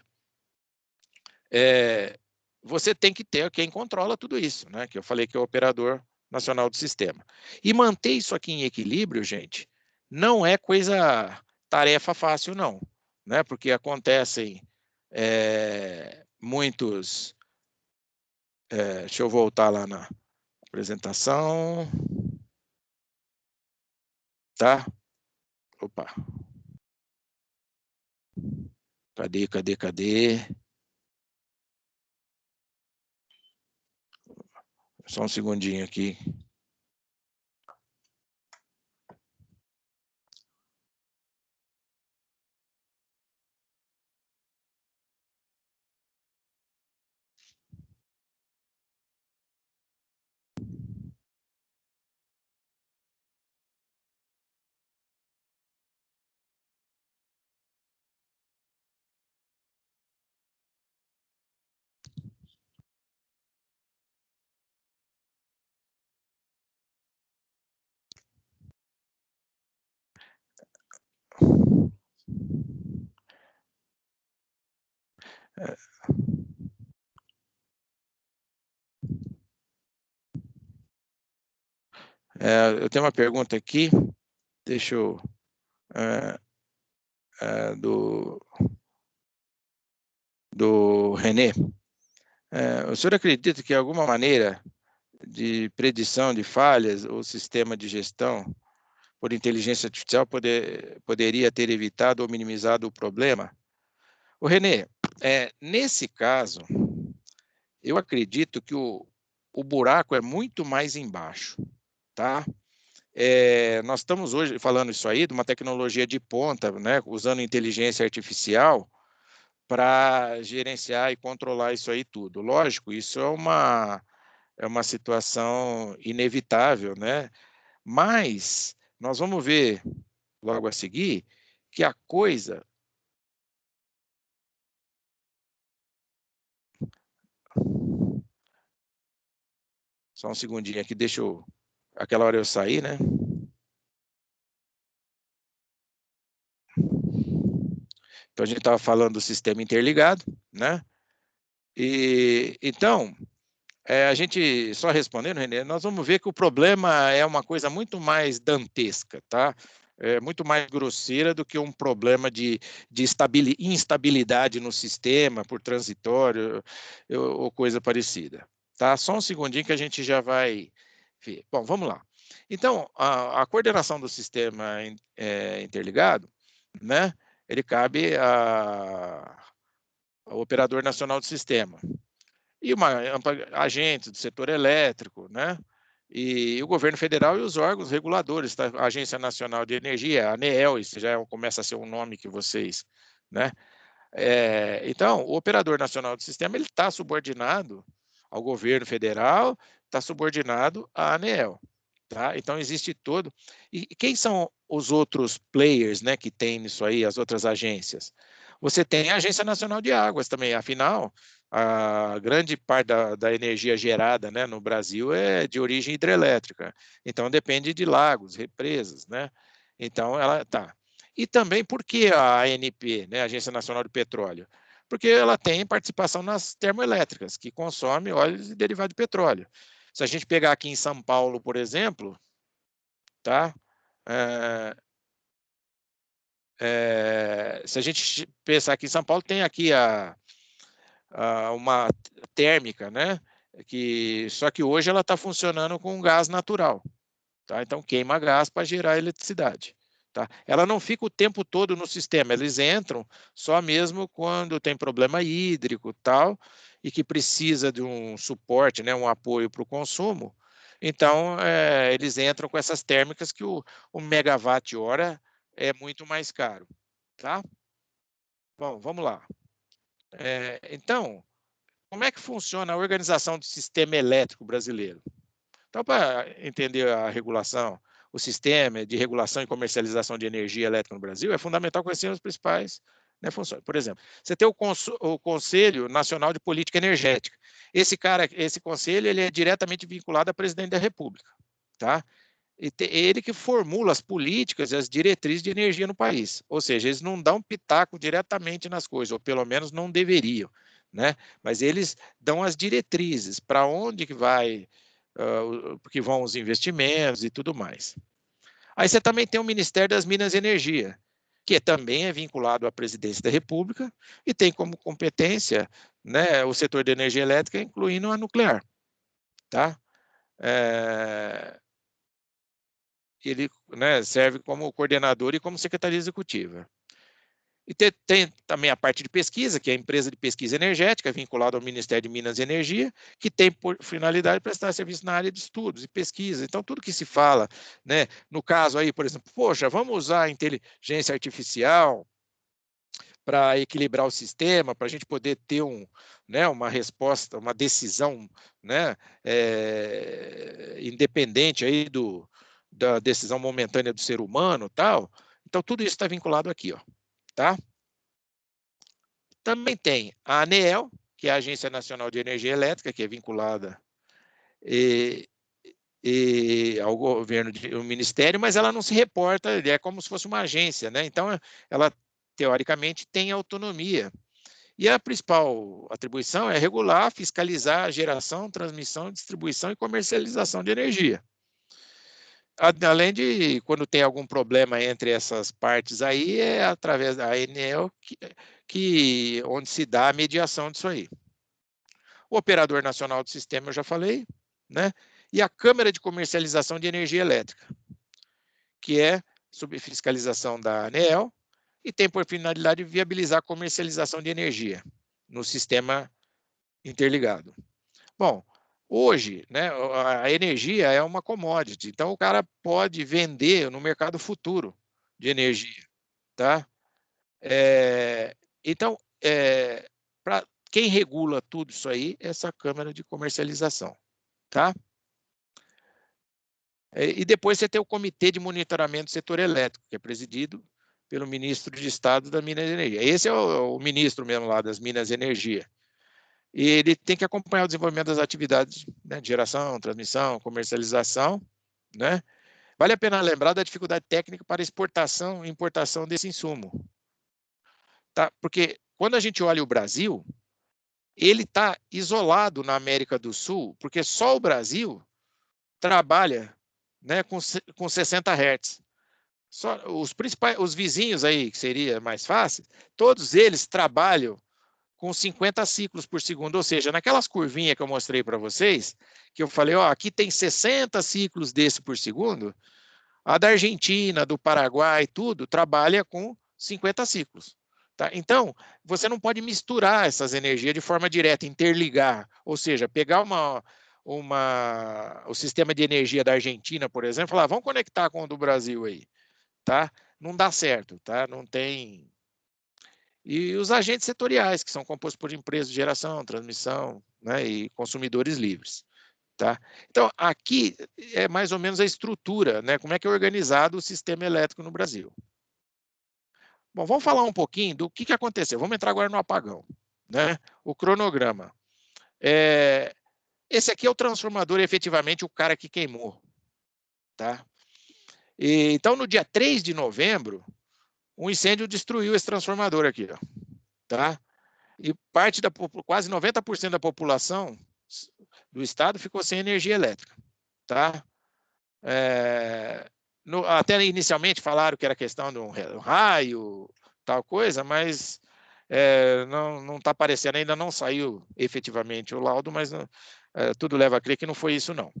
Você tem que ter quem controla tudo isso, né? Que eu falei que é o operador nacional do sistema. E manter isso aqui em equilíbrio, gente, não é tarefa fácil, não, né? Porque acontecem muitos... deixa eu voltar lá na apresentação. Tá? Opa. Cadê? Só um segundinho aqui. Eu tenho uma pergunta aqui, deixa eu... do René. O senhor acredita que alguma maneira de predição de falhas ou sistema de gestão por inteligência artificial poderia ter evitado ou minimizado o problema? O René, nesse caso, eu acredito que o buraco é muito mais embaixo, tá? Nós estamos hoje falando isso aí de uma tecnologia de ponta, né, usando inteligência artificial para gerenciar e controlar isso aí tudo. Lógico, isso é uma situação inevitável, né? Mas nós vamos ver logo a seguir que a coisa... Só um segundinho aqui, deixa eu... Aquela hora eu saí, né? Então, a gente estava falando do sistema interligado, né? E, então, a gente, só respondendo, René, nós vamos ver que o problema é uma coisa muito mais dantesca, tá? É muito mais grosseira do que um problema de instabilidade no sistema por transitório ou coisa parecida, tá? Só um segundinho que a gente já vai ver. Bom, vamos lá. Então, a coordenação do sistema interligado, né? Ele cabe ao operador nacional do sistema. E agentes do setor elétrico, né? E o governo federal e os órgãos reguladores, tá? A Agência Nacional de Energia, a ANEEL, isso já começa a ser um nome que vocês, né? Então, o Operador Nacional do Sistema, ele está subordinado ao governo federal, está subordinado à ANEEL, tá? Então, existe todo... E quem são os outros players, né, que tem nisso aí, as outras agências? Você tem a Agência Nacional de Águas também, afinal, a grande parte da energia gerada, né, no Brasil é de origem hidrelétrica, então depende de lagos, represas, né? Então, ela tá. E também por que a ANP, né, a Agência Nacional de Petróleo? Porque ela tem participação nas termoelétricas, que consomem óleos e derivados de petróleo. Se a gente pegar aqui em São Paulo, por exemplo, tá? Se a gente pensar aqui em São Paulo, tem aqui uma térmica, né? Só que hoje ela está funcionando com gás natural. Tá? Então, queima gás para gerar eletricidade. Tá? Ela não fica o tempo todo no sistema, eles entram só mesmo quando tem problema hídrico tal, e que precisa de um suporte, né, um apoio para o consumo. Então, eles entram com essas térmicas que o megawatt-hora é muito mais caro. Tá? Bom, vamos lá. Então, como é que funciona a organização do sistema elétrico brasileiro? Então, para entender a regulação, o sistema de regulação e comercialização de energia elétrica no Brasil, é fundamental conhecer as principais, né, funções. Por exemplo, você tem o Conselho Nacional de Política Energética. Esse conselho, ele é diretamente vinculado ao presidente da República, tá? Ele que formula as políticas e as diretrizes de energia no país. Ou seja, eles não dão pitaco diretamente nas coisas, ou pelo menos não deveriam, né? Mas eles dão as diretrizes para onde que que vão os investimentos e tudo mais. Aí você também tem o Ministério das Minas e Energia, que também é vinculado à Presidência da República e tem como competência, né, o setor de energia elétrica, incluindo a nuclear. Tá? Ele, né, serve como coordenador e como secretaria executiva. E tem também a parte de pesquisa, que é a empresa de pesquisa energética, vinculada ao Ministério de Minas e Energia, que tem por finalidade prestar serviço na área de estudos e pesquisa. Então, tudo que se fala, né, no caso aí, por exemplo, poxa, vamos usar a inteligência artificial para equilibrar o sistema, para a gente poder ter uma resposta, uma decisão, né, independente aí da decisão momentânea do ser humano, tal. Então, tudo isso está vinculado aqui, ó. Tá? Também tem a ANEEL, que é a Agência Nacional de Energia Elétrica, que é vinculada ao governo, ao ministério, mas ela não se reporta, é como se fosse uma agência, né? Então, ela, teoricamente, tem autonomia. E a principal atribuição é regular, fiscalizar a geração, transmissão, distribuição e comercialização de energia. Além de, quando tem algum problema entre essas partes aí, é através da ANEEL onde se dá a mediação disso aí. O Operador Nacional do Sistema, eu já falei, né? E a Câmara de Comercialização de Energia Elétrica, que é sob fiscalização da ANEEL e tem por finalidade viabilizar a comercialização de energia no sistema interligado. Bom, hoje, né, a energia é uma commodity, então o cara pode vender no mercado futuro de energia, tá? Então, para quem regula tudo isso aí, é essa Câmara de Comercialização, tá? E depois você tem o Comitê de Monitoramento do Setor Elétrico, que é presidido pelo Ministro de Estado da Minas e Energia. Esse é o ministro mesmo lá das Minas e Energia. E ele tem que acompanhar o desenvolvimento das atividades, né, de geração, transmissão, comercialização, né? Vale a pena lembrar da dificuldade técnica para exportação e importação desse insumo. Tá? Porque quando a gente olha o Brasil, ele está isolado na América do Sul, porque só o Brasil trabalha, né, com 60 Hz. Só os vizinhos aí, que seria mais fácil, todos eles trabalham com 50 ciclos por segundo, ou seja, naquelas curvinhas que eu mostrei para vocês, que eu falei, ó, aqui tem 60 ciclos desse por segundo, a da Argentina, do Paraguai, tudo, trabalha com 50 ciclos. Tá? Então, você não pode misturar essas energias de forma direta, interligar, ou seja, pegar o sistema de energia da Argentina, por exemplo, falar, vamos conectar com o do Brasil aí, tá? Não dá certo, tá? Não tem... E os agentes setoriais, que são compostos por empresas de geração, transmissão, né, e consumidores livres. Tá? Então, aqui é mais ou menos a estrutura, né? Como é que é organizado o sistema elétrico no Brasil. Bom, vamos falar um pouquinho do que aconteceu. Vamos entrar agora no apagão, né? O cronograma. Esse aqui é o transformador, efetivamente, o cara que queimou. Tá? Então, no dia 3 de novembro, um incêndio destruiu esse transformador aqui. Ó, tá? E quase 90% da população do estado ficou sem energia elétrica. Tá? Até inicialmente falaram que era questão de um raio, tal coisa, mas não está aparecendo, ainda não saiu efetivamente o laudo, mas tudo leva a crer que não foi isso não,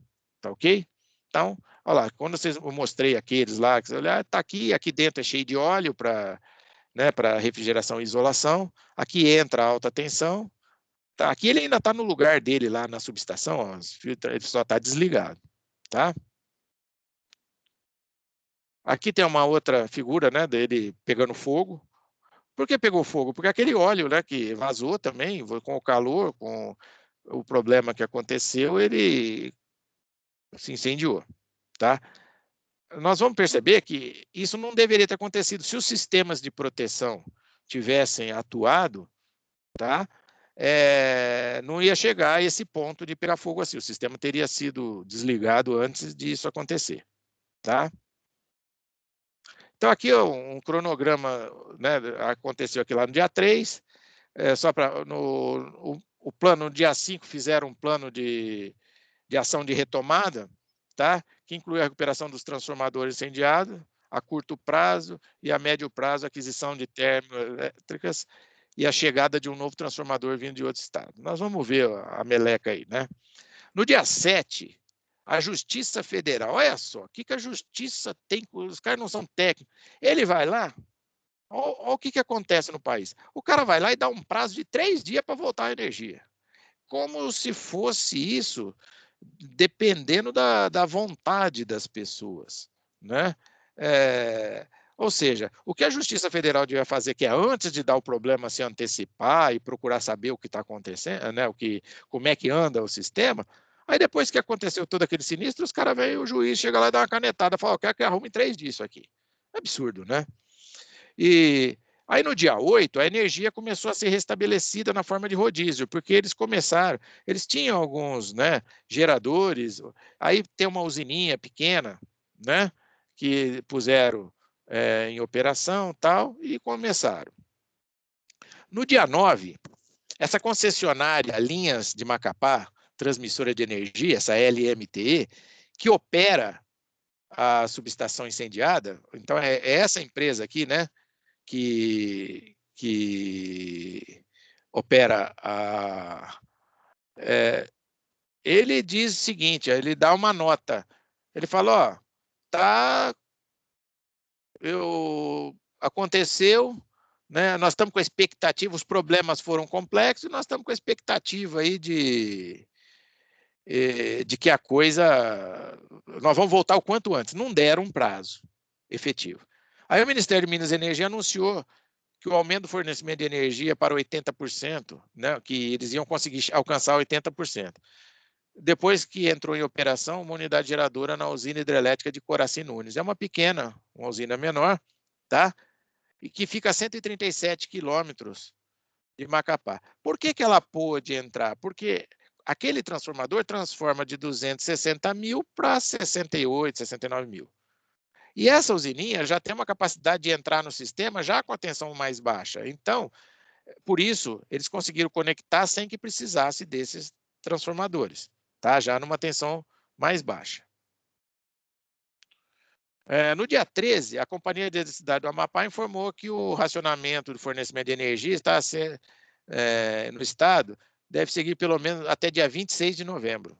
tá ok? Então, olha lá, quando eu mostrei aqueles lá, que você olhar, tá aqui dentro é cheio de óleo para, né, para refrigeração e isolação, aqui entra a alta tensão, tá? Aqui ele ainda está no lugar dele lá na subestação, ó, ele só está desligado, tá? Aqui tem uma outra figura, né, dele pegando fogo. Por que pegou fogo? Porque aquele óleo, né, que vazou também, com o calor, com o problema que aconteceu, ele se incendiou, tá? Nós vamos perceber que isso não deveria ter acontecido. Se os sistemas de proteção tivessem atuado, tá? Não ia chegar a esse ponto de pegar fogo assim. O sistema teria sido desligado antes disso acontecer, tá? Então, aqui um cronograma, né, aconteceu aqui lá no dia 3, só para o plano, no dia 5, fizeram um plano de ação de retomada, tá? Que inclui a recuperação dos transformadores incendiados, a curto prazo e a médio prazo, a aquisição de termoelétricas e a chegada de um novo transformador vindo de outro estado. Nós vamos ver a meleca aí, né? No dia 7, a Justiça Federal, olha só, o que a Justiça tem, os caras não são técnicos, ele vai lá, olha o que acontece no país, o cara vai lá e dá um prazo de 3 dias para voltar a energia, como se fosse isso, dependendo da vontade das pessoas, né? Ou seja, o que a Justiça Federal devia fazer, que é antes de dar o problema, se antecipar e procurar saber o que está acontecendo, né? Como é que anda o sistema. Aí depois que aconteceu todo aquele sinistro, os caras vêm, o juiz chega lá e dá uma canetada, fala, eu quero que arrume 3 disso aqui. Absurdo, né? E aí no dia 8, a energia começou a ser restabelecida na forma de rodízio, porque eles tinham alguns, né, geradores, aí tem uma usininha pequena, né, que puseram em operação tal, e começaram. No dia 9, essa concessionária Linhas de Macapá, transmissora de energia, essa LMTE, que opera a subestação incendiada, então é essa empresa aqui, né, que opera ele diz o seguinte, ele dá uma nota, ele fala, ó, aconteceu, né, nós estamos com a expectativa, os problemas foram complexos, nós estamos com a expectativa aí de que a coisa, nós vamos voltar o quanto antes, não deram um prazo efetivo. Aí o Ministério de Minas e Energia anunciou que o aumento do fornecimento de energia para 80%, né, que eles iam conseguir alcançar 80%. Depois que entrou em operação uma unidade geradora na usina hidrelétrica de Coraci Nunes. É uma pequena, uma usina menor, tá? E que fica a 137 quilômetros de Macapá. Por que ela pôde entrar? Porque aquele transformador transforma de 260 mil para 68, 69 mil. E essa usininha já tem uma capacidade de entrar no sistema já com a tensão mais baixa. Então, por isso, eles conseguiram conectar sem que precisasse desses transformadores, tá? Já numa tensão mais baixa. No dia 13, a Companhia de Eletricidade do Amapá informou que o racionamento do fornecimento de energia está a ser, no estado, deve seguir pelo menos até dia 26 de novembro.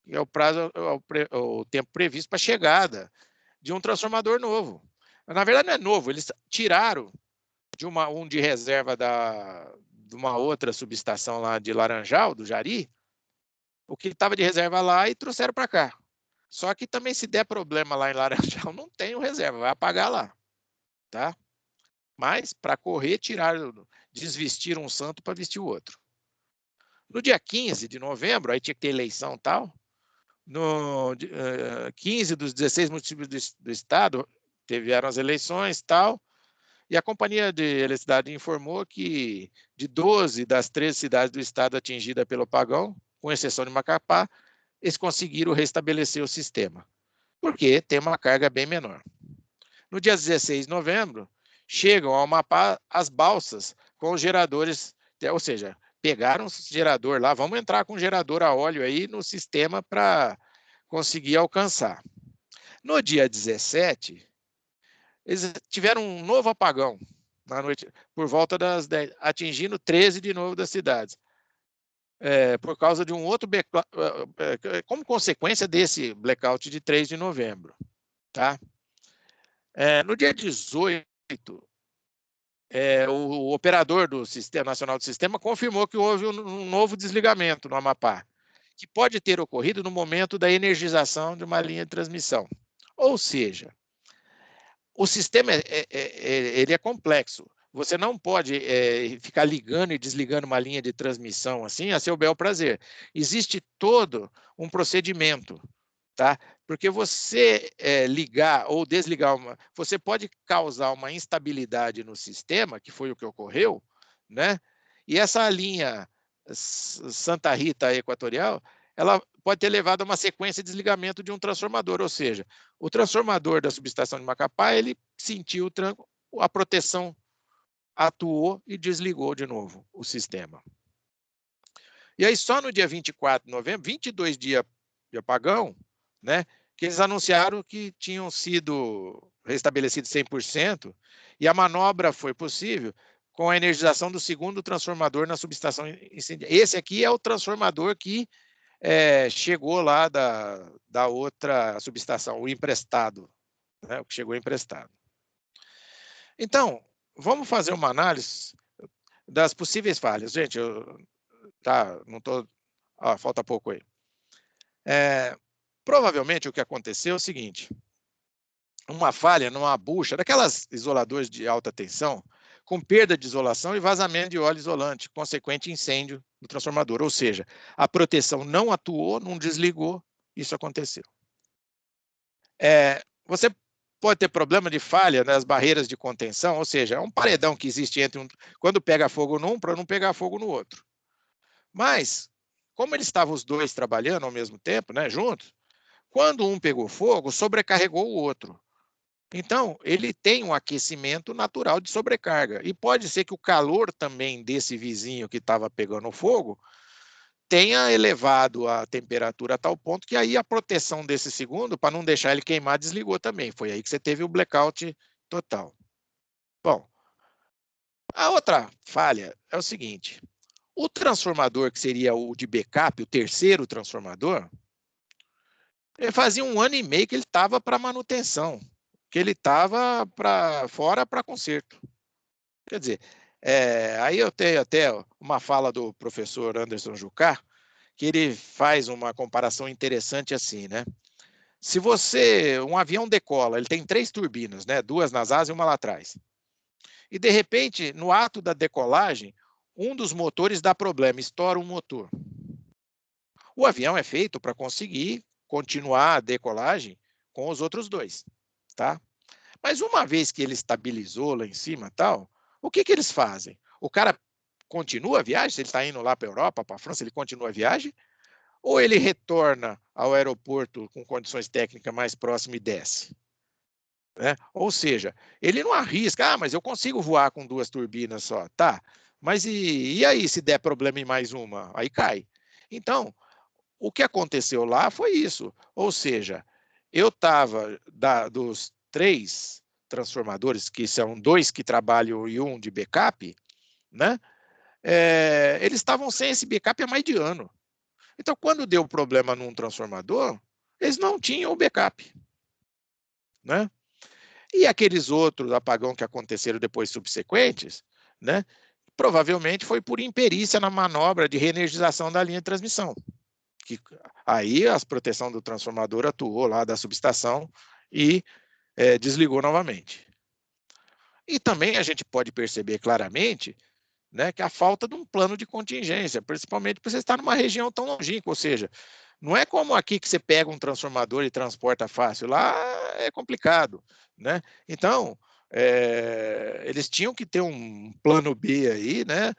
Que é o prazo, o tempo previsto para a chegada de um transformador novo. Na verdade, não é novo, eles tiraram de um de reserva de uma outra subestação lá de Laranjal, do Jari, o que estava de reserva lá e trouxeram para cá. Só que também, se der problema lá em Laranjal, não tem reserva, vai apagar lá, tá? Mas, para correr, desvestir um santo para vestir o outro. No dia 15 de novembro, aí tinha que ter eleição e tal, no 15 dos 16 municípios do estado, tiveram as eleições e tal, e a Companhia de Eletricidade informou que de 12 das 13 cidades do estado atingidas pelo apagão, com exceção de Macapá, eles conseguiram restabelecer o sistema, porque tem uma carga bem menor. No dia 16 de novembro, chegam ao Amapá as balsas com os geradores, ou seja, pegaram um gerador lá, vamos entrar com um gerador a óleo aí no sistema para conseguir alcançar. No dia 17, eles tiveram um novo apagão, na noite, por volta das 10, atingindo 13 de novo das cidades. Por causa de um outro blackout, como consequência desse blackout de 3 de novembro. Tá? No dia 18, o operador do Sistema Nacional do Sistema confirmou que houve um novo desligamento no Amapá, que pode ter ocorrido no momento da energização de uma linha de transmissão. Ou seja, o sistema ele é complexo. Você não pode ficar ligando e desligando uma linha de transmissão assim a seu bel prazer. Existe todo um procedimento, tá? Porque você ligar ou desligar você pode causar uma instabilidade no sistema, que foi o que ocorreu, né? E essa linha Santa Rita Equatorial, ela pode ter levado a uma sequência de desligamento de um transformador, ou seja, o transformador da subestação de Macapá, ele sentiu o tranco, a proteção atuou e desligou de novo o sistema. E aí, só no dia 24 de novembro, 22 dias de apagão, né, que eles anunciaram que tinham sido restabelecidos 100%, e a manobra foi possível com a energização do segundo transformador na subestação incendiada. Esse aqui é o transformador que chegou lá da outra subestação, o emprestado, né, o que chegou emprestado. Então, vamos fazer uma análise das possíveis falhas. Gente, não estou... falta pouco aí. Provavelmente o que aconteceu é o seguinte: uma falha numa bucha, daquelas isoladores de alta tensão, com perda de isolação e vazamento de óleo isolante, consequente incêndio no transformador. Ou seja, a proteção não atuou, não desligou, isso aconteceu. Você pode ter problema de falha nas barreiras de contenção, ou seja, é um paredão que existe entre quando pega fogo num, para não pegar fogo no outro. Mas, como eles estavam os dois trabalhando ao mesmo tempo, né, juntos, quando um pegou fogo, sobrecarregou o outro. Então, ele tem um aquecimento natural de sobrecarga. E pode ser que o calor também desse vizinho que estava pegando fogo tenha elevado a temperatura a tal ponto que aí a proteção desse segundo, para não deixar ele queimar, desligou também. Foi aí que você teve o blackout total. Bom, a outra falha é o seguinte: o transformador que seria o de backup, o terceiro transformador, ele fazia 1 ano e meio que ele estava para manutenção, que ele estava fora para conserto. Quer dizer, aí eu tenho até uma fala do professor Anderson Jucá, que ele faz uma comparação interessante assim, né? Se um avião decola, ele tem 3 turbinas, né? 2 nas asas e uma lá atrás. E, de repente, no ato da decolagem, um dos motores dá problema, estoura um motor. O avião é feito para conseguir continuar a decolagem com os outros 2, tá? Mas uma vez que ele estabilizou lá em cima tal, o que eles fazem? O cara continua a viagem? Se ele está indo lá para a Europa, para a França, ele continua a viagem? Ou ele retorna ao aeroporto com condições técnicas mais próximas e desce? Né? Ou seja, ele não arrisca, mas eu consigo voar com 2 turbinas só, tá? Mas e aí se der problema em mais uma? Aí cai. Então, o que aconteceu lá foi isso. Ou seja, eu estava dos 3 transformadores, que são 2 que trabalham e 1 de backup, né? Eles estavam sem esse backup há mais de ano. Então, quando deu problema num transformador, eles não tinham o backup, né? E aqueles outros apagão que aconteceram depois subsequentes, né? Provavelmente foi por imperícia na manobra de reenergização da linha de transmissão, que aí a proteção do transformador atuou lá da subestação e desligou novamente. E também a gente pode perceber claramente, né, que a falta de um plano de contingência, principalmente por você estar numa região tão longínqua, ou seja, não é como aqui que você pega um transformador e transporta fácil, lá é complicado, né? Então, eles tinham que ter um plano B aí, né,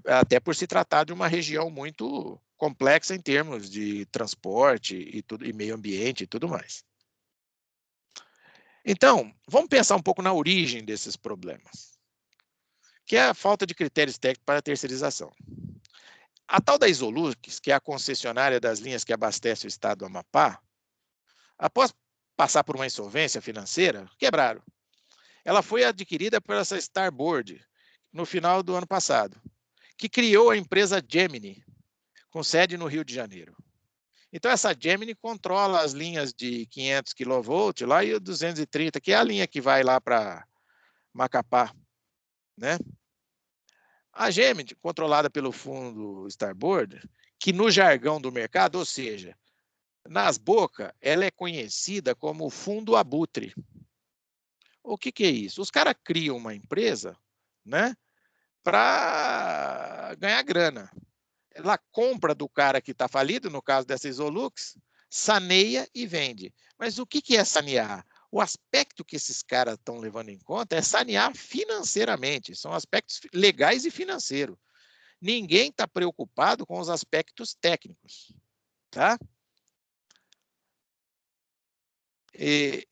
até por se tratar de uma região muito complexa em termos de transporte e tudo, e meio ambiente e tudo mais. Então, vamos pensar um pouco na origem desses problemas, que é a falta de critérios técnicos para a terceirização. A tal da Isolux, que é a concessionária das linhas que abastece o estado do Amapá, após passar por uma insolvência financeira, quebraram. Ela foi adquirida por essa Starboard no final do ano passado, que criou a empresa Gemini, com sede no Rio de Janeiro. Então, essa Gemini controla as linhas de 500 kV lá e o 230, que é a linha que vai lá para Macapá, né? A Gemini, controlada pelo fundo Starboard, que no jargão do mercado, ou seja, nas bocas, ela é conhecida como fundo abutre. O que é isso? Os caras criam uma empresa, né, para ganhar grana. Ela compra do cara que está falido, no caso dessa Isolux, saneia e vende. Mas o que é sanear? O aspecto que esses caras estão levando em conta é sanear financeiramente, são aspectos legais e financeiros. Ninguém está preocupado com os aspectos técnicos, tá?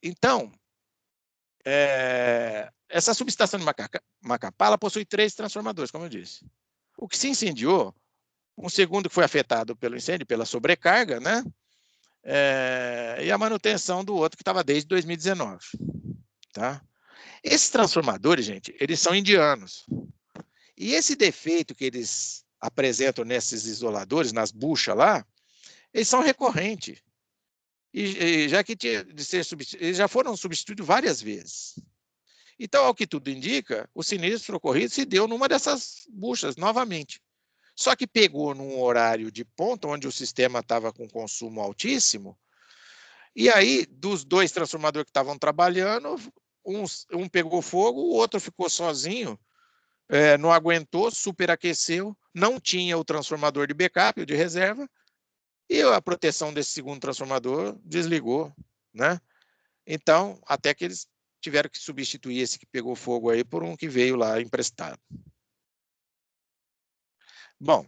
Então, essa subestação de Macapá, ela possui 3 transformadores, como eu disse. O que se incendiou, um segundo que foi afetado pelo incêndio, pela sobrecarga, né? E a manutenção do outro que estava desde 2019, tá? Esses transformadores, gente, eles são indianos. E esse defeito que eles apresentam nesses isoladores, nas buchas lá, eles são recorrentes. E já que tinha de ser eles já foram substituídos várias vezes. Então, ao que tudo indica, o sinistro ocorrido se deu numa dessas buchas novamente. Só que pegou num horário de ponta, onde o sistema estava com consumo altíssimo, e aí, dos 2 transformadores que estavam trabalhando, um pegou fogo, o outro ficou sozinho, não aguentou, superaqueceu, não tinha o transformador de backup, o de reserva, e a proteção desse segundo transformador desligou, né? Então, até que eles tiveram que substituir esse que pegou fogo aí por um que veio lá emprestado. Bom,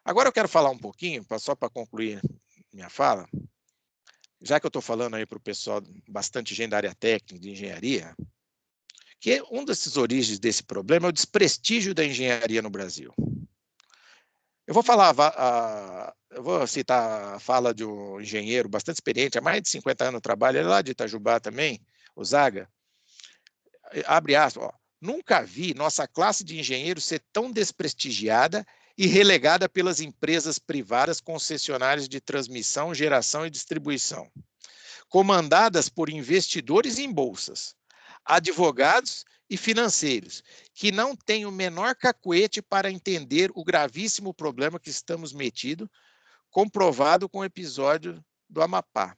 agora eu quero falar um pouquinho, só para concluir minha fala, já que eu estou falando aí para o pessoal, bastante gente da área técnica, de engenharia, que uma dessas origens desse problema é o desprestígio da engenharia no Brasil. Eu vou citar a fala de um engenheiro bastante experiente, há mais de 50 anos trabalha, ele é lá de Itajubá também, o Zaga. Abre aspas, ó, nunca vi nossa classe de engenheiros ser tão desprestigiada e relegada pelas empresas privadas concessionárias de transmissão, geração e distribuição, comandadas por investidores em bolsas, advogados e financeiros, que não têm o menor cacuete para entender o gravíssimo problema que estamos metidos, comprovado com o episódio do Amapá.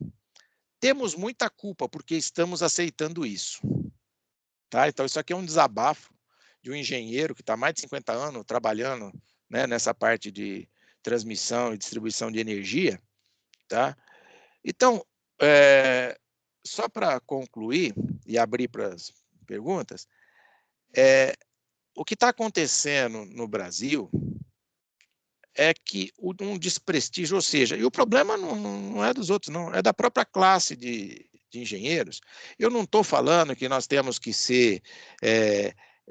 Temos muita culpa porque estamos aceitando isso. Tá? Então, isso aqui é um desabafo de um engenheiro que está há mais de 50 anos trabalhando, né, nessa parte de transmissão e distribuição de energia. Tá? Então, só para concluir e abrir para as perguntas, o que está acontecendo no Brasil é que um desprestígio, ou seja, e o problema não é dos outros, não, é da própria classe de engenheiros. Eu não estou falando que nós temos que ser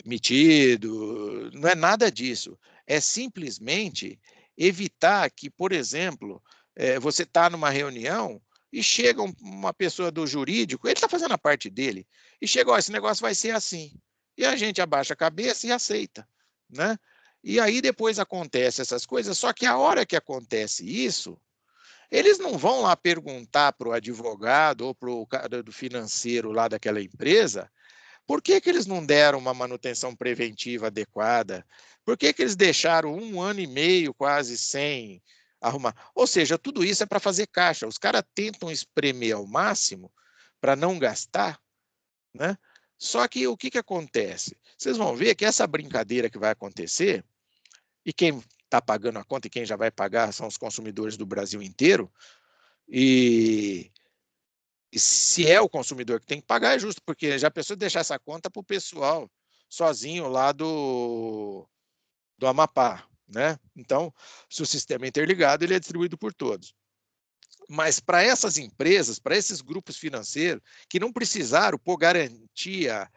metido, não é nada disso. É simplesmente evitar que, por exemplo, você está numa reunião e chega uma pessoa do jurídico, ele está fazendo a parte dele, e chega, ó, esse negócio vai ser assim. E a gente abaixa a cabeça e aceita, né? E aí depois acontece essas coisas, só que a hora que acontece isso, eles não vão lá perguntar para o advogado ou para o cara do financeiro lá daquela empresa por que eles não deram uma manutenção preventiva adequada, por que eles deixaram 1 ano e meio quase sem arrumar. Ou seja, tudo isso é para fazer caixa. Os caras tentam espremer ao máximo para não gastar, né? Só que o que acontece? Vocês vão ver que essa brincadeira que vai acontecer, e quem está pagando a conta e quem já vai pagar são os consumidores do Brasil inteiro, e se é o consumidor que tem que pagar, é justo, porque já pensou deixar essa conta para o pessoal sozinho lá do Amapá, né? Então, se o sistema é interligado, ele é distribuído por todos. Mas para essas empresas, para esses grupos financeiros, que não precisaram pôr garantia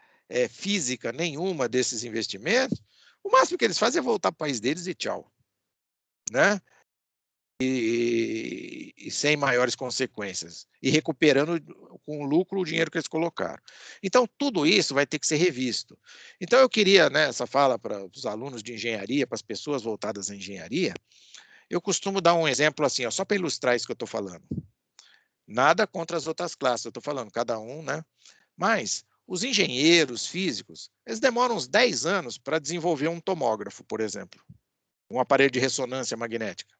física nenhuma desses investimentos, o máximo que eles fazem é voltar para o país deles e tchau, né? E sem maiores consequências, e recuperando com lucro o dinheiro que eles colocaram. Então, tudo isso vai ter que ser revisto. Então, eu queria, né, essa fala para os alunos de engenharia, para as pessoas voltadas à engenharia, eu costumo dar um exemplo assim, ó, só para ilustrar isso que eu estou falando. Nada contra as outras classes, eu estou falando, cada um, né? Mas os engenheiros físicos, eles demoram uns 10 anos para desenvolver um tomógrafo, por exemplo, um aparelho de ressonância magnética.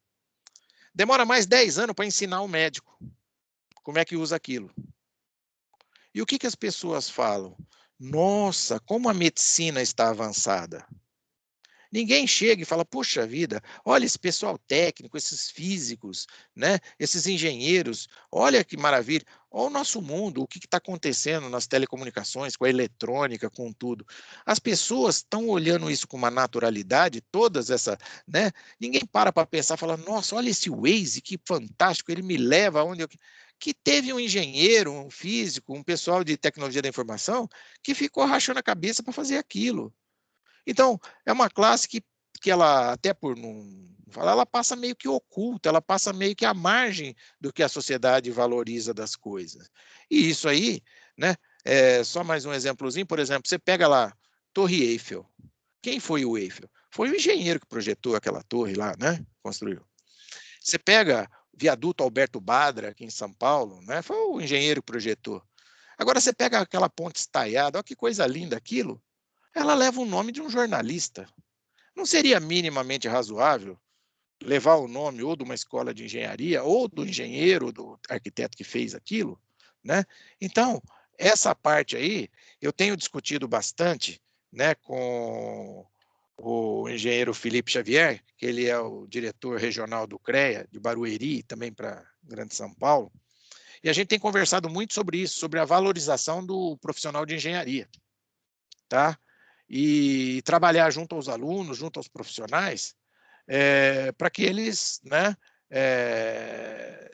Demora mais 10 anos para ensinar o médico como é que usa aquilo. E o que as pessoas falam? Nossa, como a medicina está avançada. Ninguém chega e fala, puxa vida, olha esse pessoal técnico, esses físicos, né? Esses engenheiros, olha que maravilha. Olha o nosso mundo, o que está acontecendo nas telecomunicações, com a eletrônica, com tudo. As pessoas estão olhando isso com uma naturalidade, todas essa, né? Ninguém para pensar, fala, nossa, olha esse Waze, que fantástico, ele me leva aonde eu... Que teve um engenheiro, um físico, um pessoal de tecnologia da informação, que ficou rachando a cabeça para fazer aquilo. Então, é uma classe que ela, até por não falar, ela passa meio que oculta, ela passa meio que à margem do que a sociedade valoriza das coisas. E isso aí, né, só mais um exemplozinho, por exemplo, você pega lá, Torre Eiffel. Quem foi o Eiffel? Foi o engenheiro que projetou aquela torre lá, né, construiu. Você pega viaduto Alberto Badra, aqui em São Paulo, né, foi o engenheiro que projetou. Agora você pega aquela ponte estaiada, olha que coisa linda aquilo. Ela leva o nome de um jornalista. Não seria minimamente razoável levar o nome ou de uma escola de engenharia, ou do engenheiro, ou do arquiteto que fez aquilo, né? Então, essa parte aí, eu tenho discutido bastante, né, com o engenheiro Felipe Xavier, que ele é o diretor regional do CREA, de Barueri, também para Grande São Paulo, e a gente tem conversado muito sobre isso, sobre a valorização do profissional de engenharia, tá? E trabalhar junto aos alunos, junto aos profissionais, para que eles, né,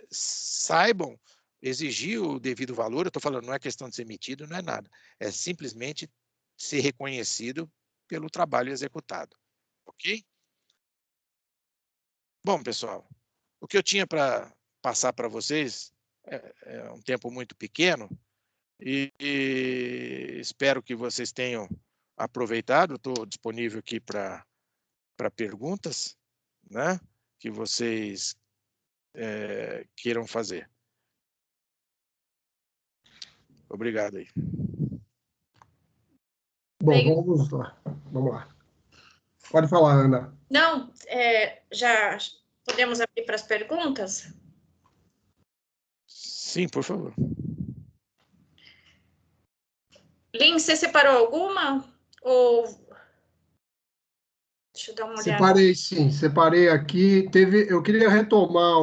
saibam exigir o devido valor. Eu estou falando, não é questão de ser metido, não é nada. É simplesmente ser reconhecido pelo trabalho executado. Ok? Bom, pessoal, o que eu tinha para passar para vocês é um tempo muito pequeno e espero que vocês tenham aproveitado. Estou disponível aqui para perguntas, né, que vocês queiram fazer. Obrigado aí. Bom, vamos lá. Vamos lá. Pode falar, Ana. Não, já podemos abrir para as perguntas? Sim, por favor. Lin, você separou alguma? Ou... Deixa eu dar uma olhada. Separei, sim. Separei aqui. Eu queria retomar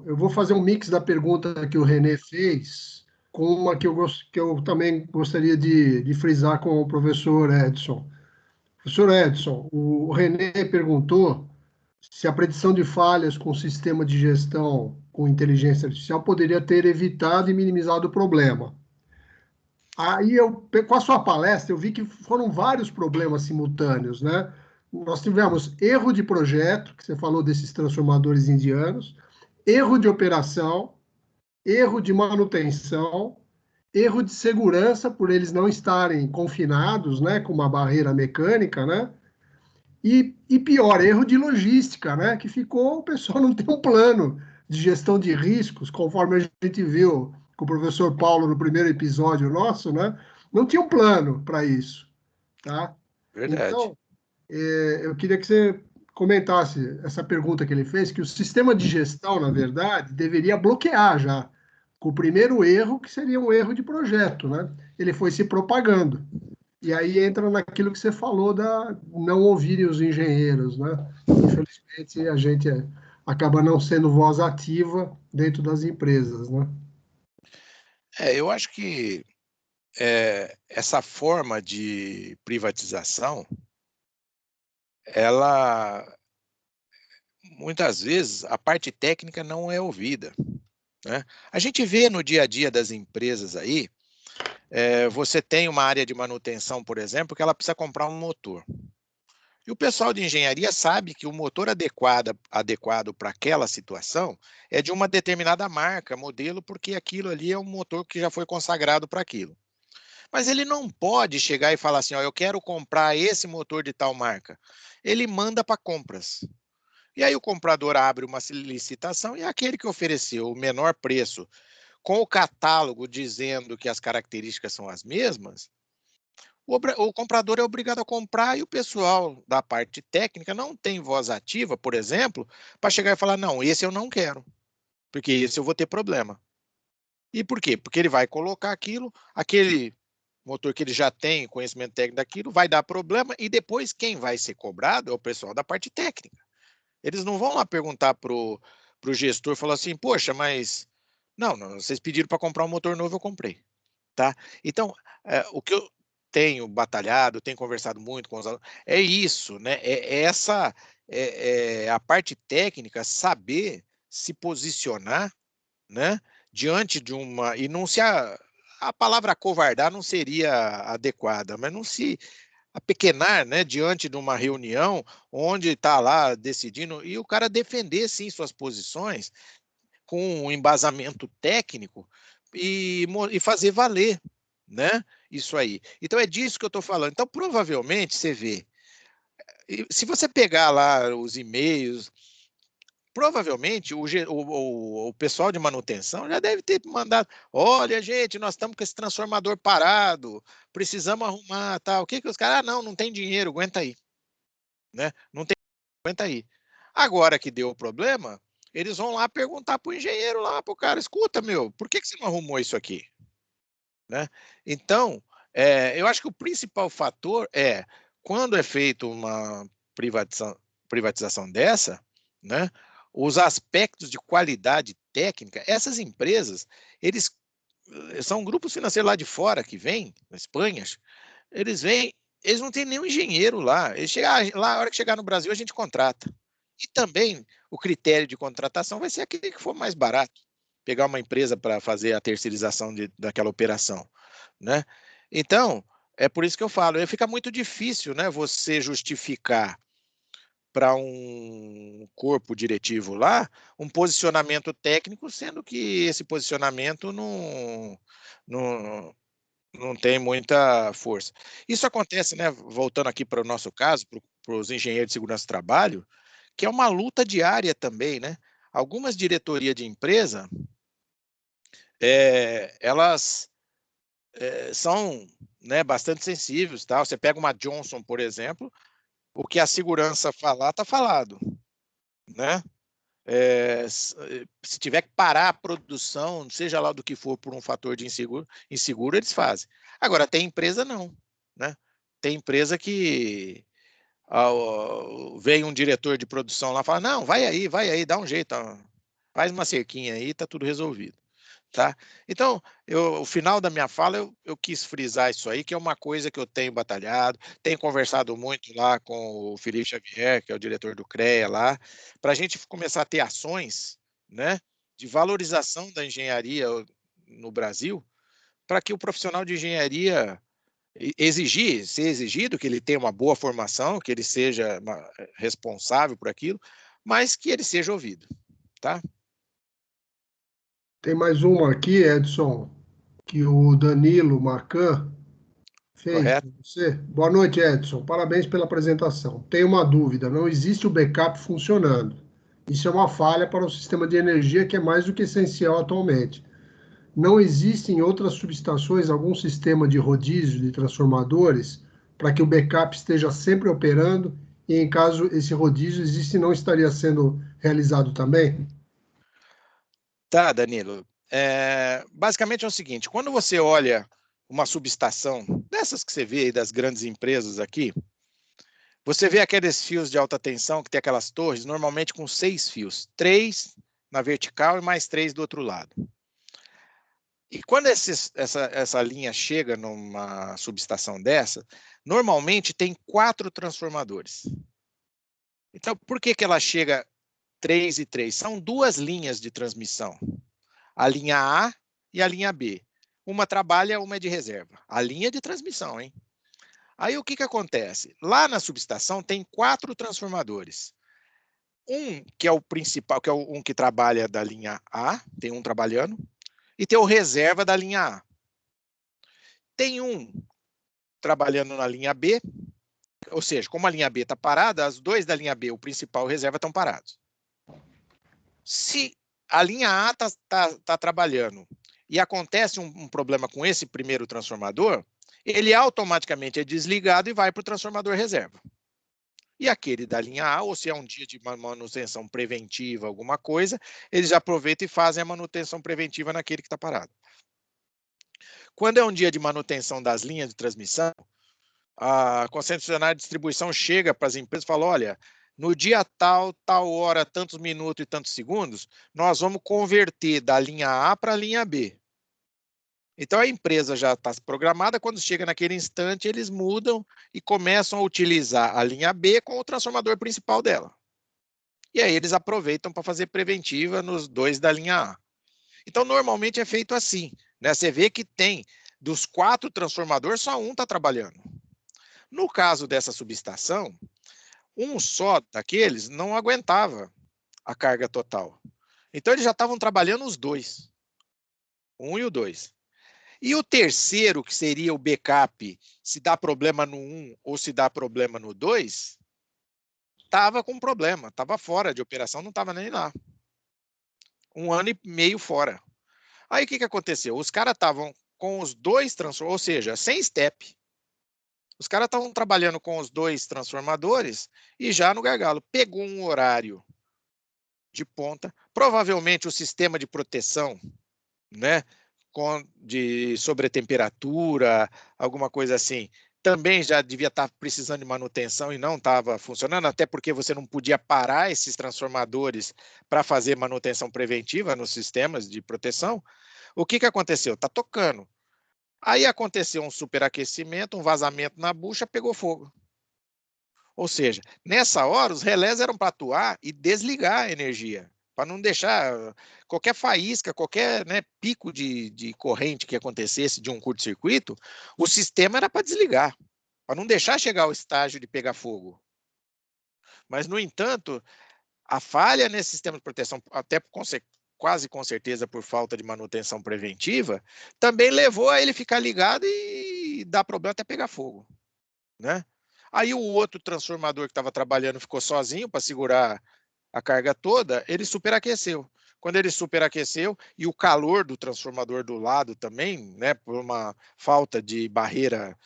Eu vou fazer um mix da pergunta que o René fez com uma que eu também gostaria de frisar com o professor Edson. Professor Edson, o René perguntou se a predição de falhas com o sistema de gestão com inteligência artificial poderia ter evitado e minimizado o problema. Aí, com a sua palestra, eu vi que foram vários problemas simultâneos, né? Nós tivemos erro de projeto, que você falou desses transformadores indianos, erro de operação, erro de manutenção, erro de segurança, por eles não estarem confinados, né, com uma barreira mecânica, né? E pior, erro de logística, né? Que o pessoal não tem um plano de gestão de riscos, conforme a gente viu com o professor Paulo no primeiro episódio nosso, né? Não tinha um plano para isso, tá? Verdade. Então, eu queria que você comentasse essa pergunta que ele fez, que o sistema de gestão, na verdade, deveria bloquear já, com o primeiro erro, que seria um erro de projeto, né? Ele foi se propagando. E aí entra naquilo que você falou da não ouvirem os engenheiros, né? Infelizmente, a gente acaba não sendo voz ativa dentro das empresas, né? Eu acho que essa forma de privatização, ela, muitas vezes, a parte técnica não é ouvida, né? A gente vê no dia a dia das empresas aí, você tem uma área de manutenção, por exemplo, que ela precisa comprar um motor. E o pessoal de engenharia sabe que o motor adequado para aquela situação é de uma determinada marca, modelo, porque aquilo ali é um motor que já foi consagrado para aquilo. Mas ele não pode chegar e falar assim, ó, eu quero comprar esse motor de tal marca. Ele manda para compras. E aí o comprador abre uma licitação e aquele que ofereceu o menor preço com o catálogo dizendo que as características são as mesmas, o comprador é obrigado a comprar e o pessoal da parte técnica não tem voz ativa, por exemplo, para chegar e falar, não, esse eu não quero, porque esse eu vou ter problema. E por quê? Porque ele vai colocar aquele motor que ele já tem conhecimento técnico daquilo, vai dar problema e depois quem vai ser cobrado é o pessoal da parte técnica. Eles não vão lá perguntar pro gestor, falar assim, poxa, mas não, vocês pediram para comprar um motor novo, eu comprei, tá? Então, o que eu tenho batalhado, tenho conversado muito com os alunos, é isso, né? A parte técnica saber se posicionar, né? Diante de uma e não se a palavra acovardar não seria adequada, mas não se apequenar, né, diante de uma reunião onde está lá decidindo e o cara defender sim suas posições com um embasamento técnico e fazer valer, né? Isso aí. Então é disso que eu estou falando. Então provavelmente você vê, se você pegar lá os e-mails, provavelmente o pessoal de manutenção já deve ter mandado, olha gente, nós estamos com esse transformador parado, precisamos arrumar, tal. O que os caras, não tem dinheiro, aguenta aí, né? Não tem, aguenta aí. Agora que deu o problema, eles vão lá perguntar para o engenheiro lá, para o cara, escuta, meu, por que você não arrumou isso aqui? Né? Então, eu acho que o principal fator é, quando é feita uma privatização dessa, né, os aspectos de qualidade técnica, essas empresas, eles são grupos financeiros lá de fora que vêm, na Espanha, eles vêm, eles não têm nenhum engenheiro lá. Eles chegam, lá, a hora que chegar no Brasil, a gente contrata. E também o critério de contratação vai ser aquele que for mais barato. Pegar uma empresa para fazer a terceirização daquela operação, né? Então, é por isso que eu falo, fica muito difícil, né, você justificar para um corpo diretivo lá um posicionamento técnico, sendo que esse posicionamento não tem muita força. Isso acontece, né, voltando aqui para o nosso caso, para os engenheiros de segurança do trabalho, que é uma luta diária também, né? Algumas diretorias de empresa, elas são, né, bastante sensíveis, tá? Você pega uma Johnson, por exemplo, o que a segurança falar, está falado, né? Se tiver que parar a produção, seja lá do que for, por um fator de inseguro, eles fazem. Agora, tem empresa não, né? Tem empresa que vem um diretor de produção lá e fala, não, vai aí, dá um jeito, faz uma cerquinha aí, tá tudo resolvido. Tá? Então, o final da minha fala, eu quis frisar isso aí, que é uma coisa que eu tenho batalhado, tenho conversado muito lá com o Felipe Xavier, que é o diretor do CREA lá, para a gente começar a ter ações, né, de valorização da engenharia no Brasil, para que o profissional de engenharia ser exigido que ele tenha uma boa formação, que ele seja responsável por aquilo, mas que ele seja ouvido, tá? Tem mais uma aqui, Edson, que o Danilo Marcan fez Correto? para você. Boa noite, Edson. Parabéns pela apresentação. Tenho uma dúvida: não existe o backup funcionando. Isso é uma falha para o sistema de energia que é mais do que essencial atualmente. Não existe em outras subestações algum sistema de rodízio de transformadores para que o backup esteja sempre operando, E em caso esse rodízio existe, não estaria sendo realizado também? Tá, Danilo. Basicamente é o seguinte, quando você olha uma subestação, dessas que você vê aí das grandes empresas aqui, você vê aqueles fios de alta tensão que tem aquelas torres, normalmente com 6 fios, 3 na vertical e mais 3 do outro lado. E quando essa linha chega numa subestação dessa, normalmente tem 4 transformadores. Então, por que ela chega 3 e 3? São 2 linhas de transmissão. A linha A e a linha B. Uma trabalha, uma é de reserva. A linha de transmissão, hein? Aí o que acontece? Lá na subestação tem 4 transformadores. Um que é o principal, que é um que trabalha da linha A, tem um trabalhando, e tem o reserva da linha A. Tem um trabalhando na linha B, ou seja, como a linha B está parada, as 2 da linha B, o principal e o reserva, estão parados. Se a linha A está trabalhando e acontece um problema com esse primeiro transformador, ele automaticamente é desligado e vai para o transformador reserva. E aquele da linha A, ou se é um dia de manutenção preventiva, alguma coisa, eles aproveitam e fazem a manutenção preventiva naquele que está parado. Quando é um dia de manutenção das linhas de transmissão, a concessionária de distribuição chega para as empresas e fala, olha, no dia tal, tal hora, tantos minutos e tantos segundos, nós vamos converter da linha A para a linha B. Então, a empresa já está programada, quando chega naquele instante, eles mudam e começam a utilizar a linha B com o transformador principal dela. E aí eles aproveitam para fazer preventiva nos 2 da linha A. Então, normalmente é feito assim, né? Você vê que tem, dos 4 transformadores, só um está trabalhando. No caso dessa subestação, um só daqueles não aguentava a carga total. Então, eles já estavam trabalhando os 2. 1 e o 2. E o terceiro, que seria o backup, se dá problema no 1 ou se dá problema no 2, estava com problema, estava fora de operação, não estava nem lá. 1 ano e meio fora. Aí o que aconteceu? Os caras estavam com os 2 transformadores, ou seja, sem step. Os caras estavam trabalhando com os 2 transformadores e já no gargalo. Pegou um horário de ponta, provavelmente o sistema de proteção, né? De sobretemperatura, alguma coisa assim, também já devia estar precisando de manutenção e não estava funcionando, até porque você não podia parar esses transformadores para fazer manutenção preventiva nos sistemas de proteção. O que aconteceu? Está tocando. Aí aconteceu um superaquecimento, um vazamento na bucha, pegou fogo. Ou seja, nessa hora, os relés eram para atuar e desligar a energia, para não deixar qualquer faísca, qualquer pico de corrente que acontecesse de um curto-circuito, o sistema era para desligar, para não deixar chegar ao estágio de pegar fogo. Mas, no entanto, a falha nesse sistema de proteção, até quase com certeza por falta de manutenção preventiva, também levou a ele ficar ligado e dar problema até pegar fogo, né? Aí o outro transformador que estava trabalhando ficou sozinho para segurar a carga toda, ele superaqueceu. Quando ele superaqueceu e o calor do transformador do lado também, né, por uma falta de barreira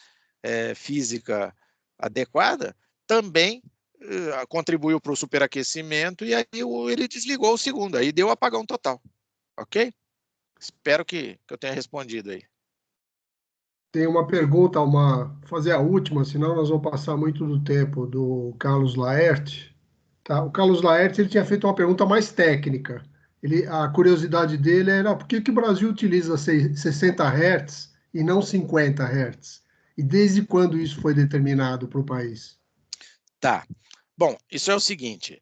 física adequada, também contribuiu para o superaquecimento e aí ele desligou o segundo, aí deu apagão total, ok? Espero que eu tenha respondido aí. Tem uma pergunta, fazer a última, senão nós vamos passar muito do tempo, do Carlos Laerte. Tá? O Carlos Laerte ele tinha feito uma pergunta mais técnica. A curiosidade dele era por que o Brasil utiliza 60 Hz e não 50 Hz? E desde quando isso foi determinado para o país? Tá. Bom, isso é o seguinte,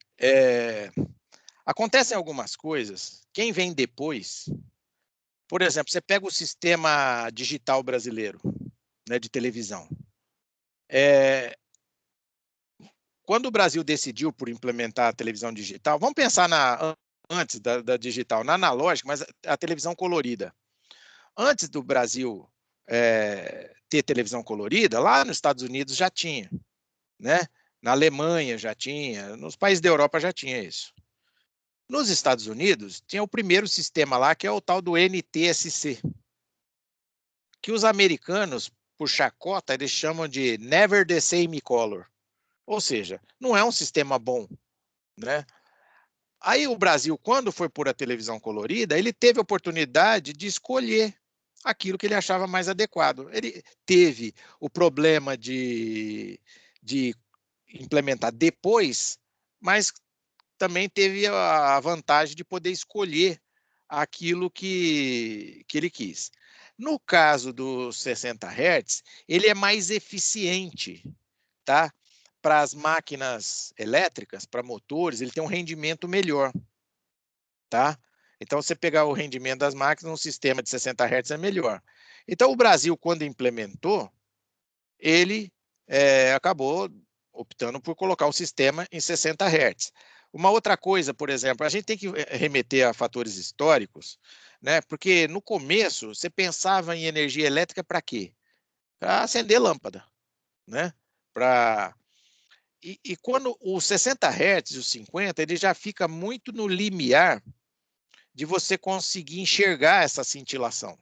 acontecem algumas coisas, quem vem depois, por exemplo, você pega o sistema digital brasileiro, né, de televisão. Quando o Brasil decidiu por implementar a televisão digital, vamos pensar antes da digital, na analógica, mas a televisão colorida. Antes do Brasil ter televisão colorida, lá nos Estados Unidos já tinha, né? Na Alemanha já tinha, nos países da Europa já tinha isso. Nos Estados Unidos, tinha o primeiro sistema lá, que é o tal do NTSC, que os americanos, por chacota, eles chamam de Never the Same Color. Ou seja, não é um sistema bom, né? Aí o Brasil, quando foi pôr a televisão colorida, ele teve a oportunidade de escolher aquilo que ele achava mais adequado. Ele teve o problema de implementar depois, mas também teve a vantagem de poder escolher aquilo que ele quis. No caso dos 60 Hz, ele é mais eficiente, tá? Para as máquinas elétricas, para motores, ele tem um rendimento melhor, tá? Então, você pegar o rendimento das máquinas, um sistema de 60 Hz é melhor. Então, o Brasil, quando implementou, ele acabou optando por colocar o sistema em 60 Hz. Uma outra coisa, por exemplo, a gente tem que remeter a fatores históricos, né? Porque no começo você pensava em energia elétrica para quê? Para acender lâmpada, né? E quando os 60 Hz e os 50, ele já fica muito no limiar de você conseguir enxergar essa cintilação.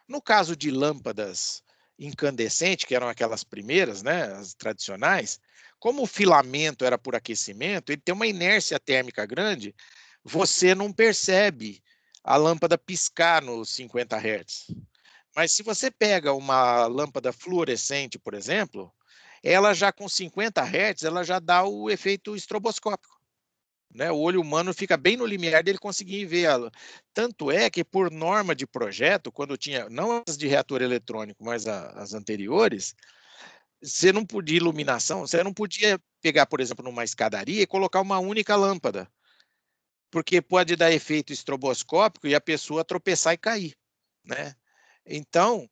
No caso de lâmpadas incandescentes, que eram aquelas primeiras, né, as tradicionais, como o filamento era por aquecimento, ele tem uma inércia térmica grande, você não percebe a lâmpada piscar nos 50 Hz. Mas se você pega uma lâmpada fluorescente, por exemplo, ela já com 50 Hz, ela já dá o efeito estroboscópico, né? O olho humano fica bem no limiar dele conseguir ver ela. Tanto é que, por norma de projeto, quando tinha, não as de reator eletrônico, mas as anteriores, você não podia iluminação, você não podia pegar, por exemplo, numa escadaria e colocar uma única lâmpada, porque pode dar efeito estroboscópico e a pessoa tropeçar e cair, né? Então,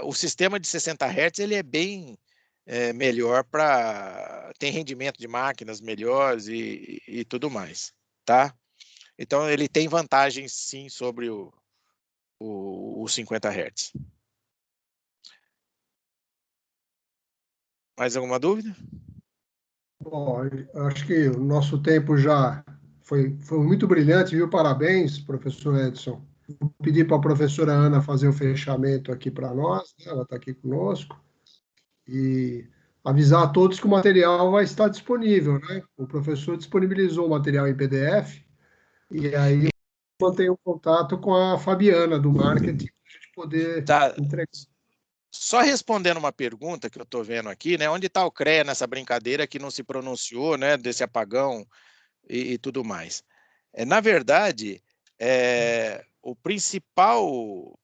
o sistema de 60 Hz ele é bem melhor para tem rendimento de máquinas melhores e tudo mais, tá? Então ele tem vantagens sim sobre o 50 Hz. Mais alguma dúvida? Bom, acho que o nosso tempo já foi muito brilhante, viu? Parabéns, professor Edson. Vou pedir para a professora Ana fazer o fechamento aqui para nós, né? Ela está aqui conosco, e avisar a todos que o material vai estar disponível, né? O professor disponibilizou o material em PDF, e aí mantenho contato com a Fabiana, do marketing, para a gente poder Tá. entregar. Só respondendo uma pergunta que eu estou vendo aqui, né? Onde está o CREA nessa brincadeira que não se pronunciou, né? Desse apagão e tudo mais. Na verdade, o principal,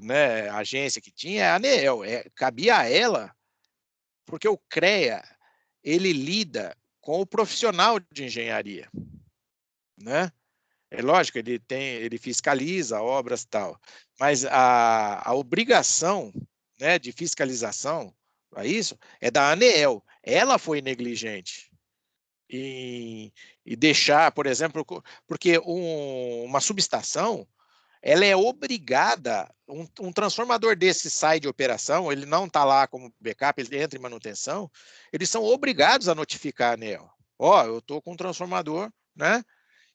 né, agência que tinha é a ANEEL. Cabia a ela, porque o CREA ele lida com o profissional de engenharia, né? É lógico, ele fiscaliza obras e tal, mas a obrigação, né, de fiscalização a isso é da ANEEL. Ela foi negligente em deixar, por exemplo, porque uma subestação ela é obrigada, um transformador desse sai de operação, ele não está lá como backup, ele entra em manutenção, eles são obrigados a notificar a ANEEL. Ó, eu estou com um transformador, né?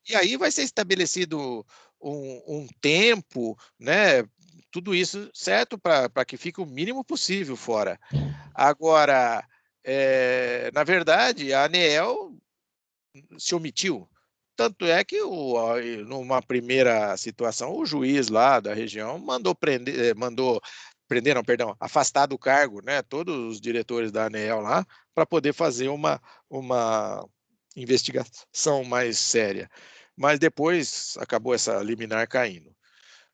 E aí vai ser estabelecido um tempo, né? Tudo isso certo para que fique o mínimo possível fora. Agora, na verdade, a ANEEL se omitiu. Tanto é que, numa primeira situação, o juiz lá da região mandou prender, não, perdão, afastar do cargo, né, todos os diretores da ANEEL lá, para poder fazer uma investigação mais séria. Mas depois acabou essa liminar caindo.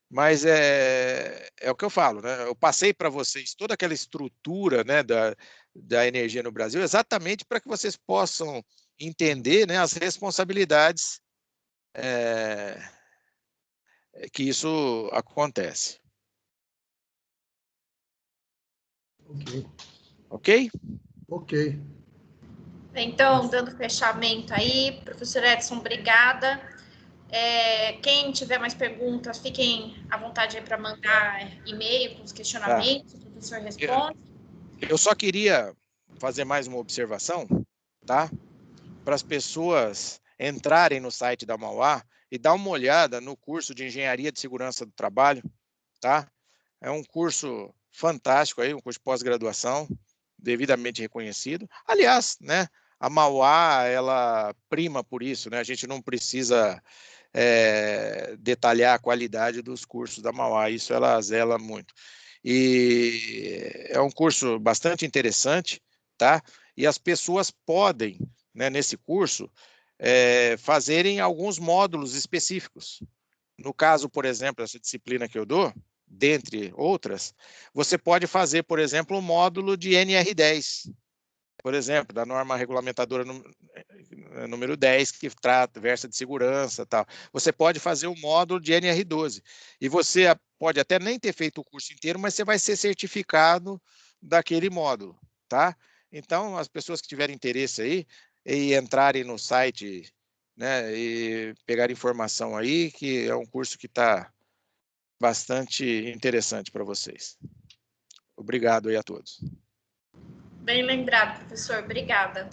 Mas é o que eu falo, né? Eu passei para vocês toda aquela estrutura, né, da energia no Brasil, exatamente para que vocês possam entender, né, as responsabilidades que isso acontece. Ok. Ok? Ok. Então, dando fechamento aí, professor Edson, obrigada. Quem tiver mais perguntas, fiquem à vontade aí para mandar e-mail com os questionamentos, o professor responde. Eu só queria fazer mais uma observação, tá? Para as pessoas entrarem no site da Mauá e dar uma olhada no curso de Engenharia de Segurança do Trabalho, tá? É um curso fantástico aí, um curso de pós-graduação, devidamente reconhecido. Aliás, né, a Mauá, ela prima por isso, né? A gente não precisa detalhar a qualidade dos cursos da Mauá, isso ela zela muito. E é um curso bastante interessante, tá? E as pessoas podem, né, nesse curso, fazerem alguns módulos específicos. No caso, por exemplo, essa disciplina que eu dou, dentre outras, você pode fazer, por exemplo, um módulo de NR10, por exemplo, da norma regulamentadora número 10, que versa de segurança e tal. Você pode fazer o módulo de NR12. E você pode até nem ter feito o curso inteiro, mas você vai ser certificado daquele módulo, tá? Então, as pessoas que tiverem interesse aí e entrarem no site, né, e pegar informação aí, que é um curso que está bastante interessante para vocês. Obrigado aí a todos. Bem lembrado, professor. Obrigada.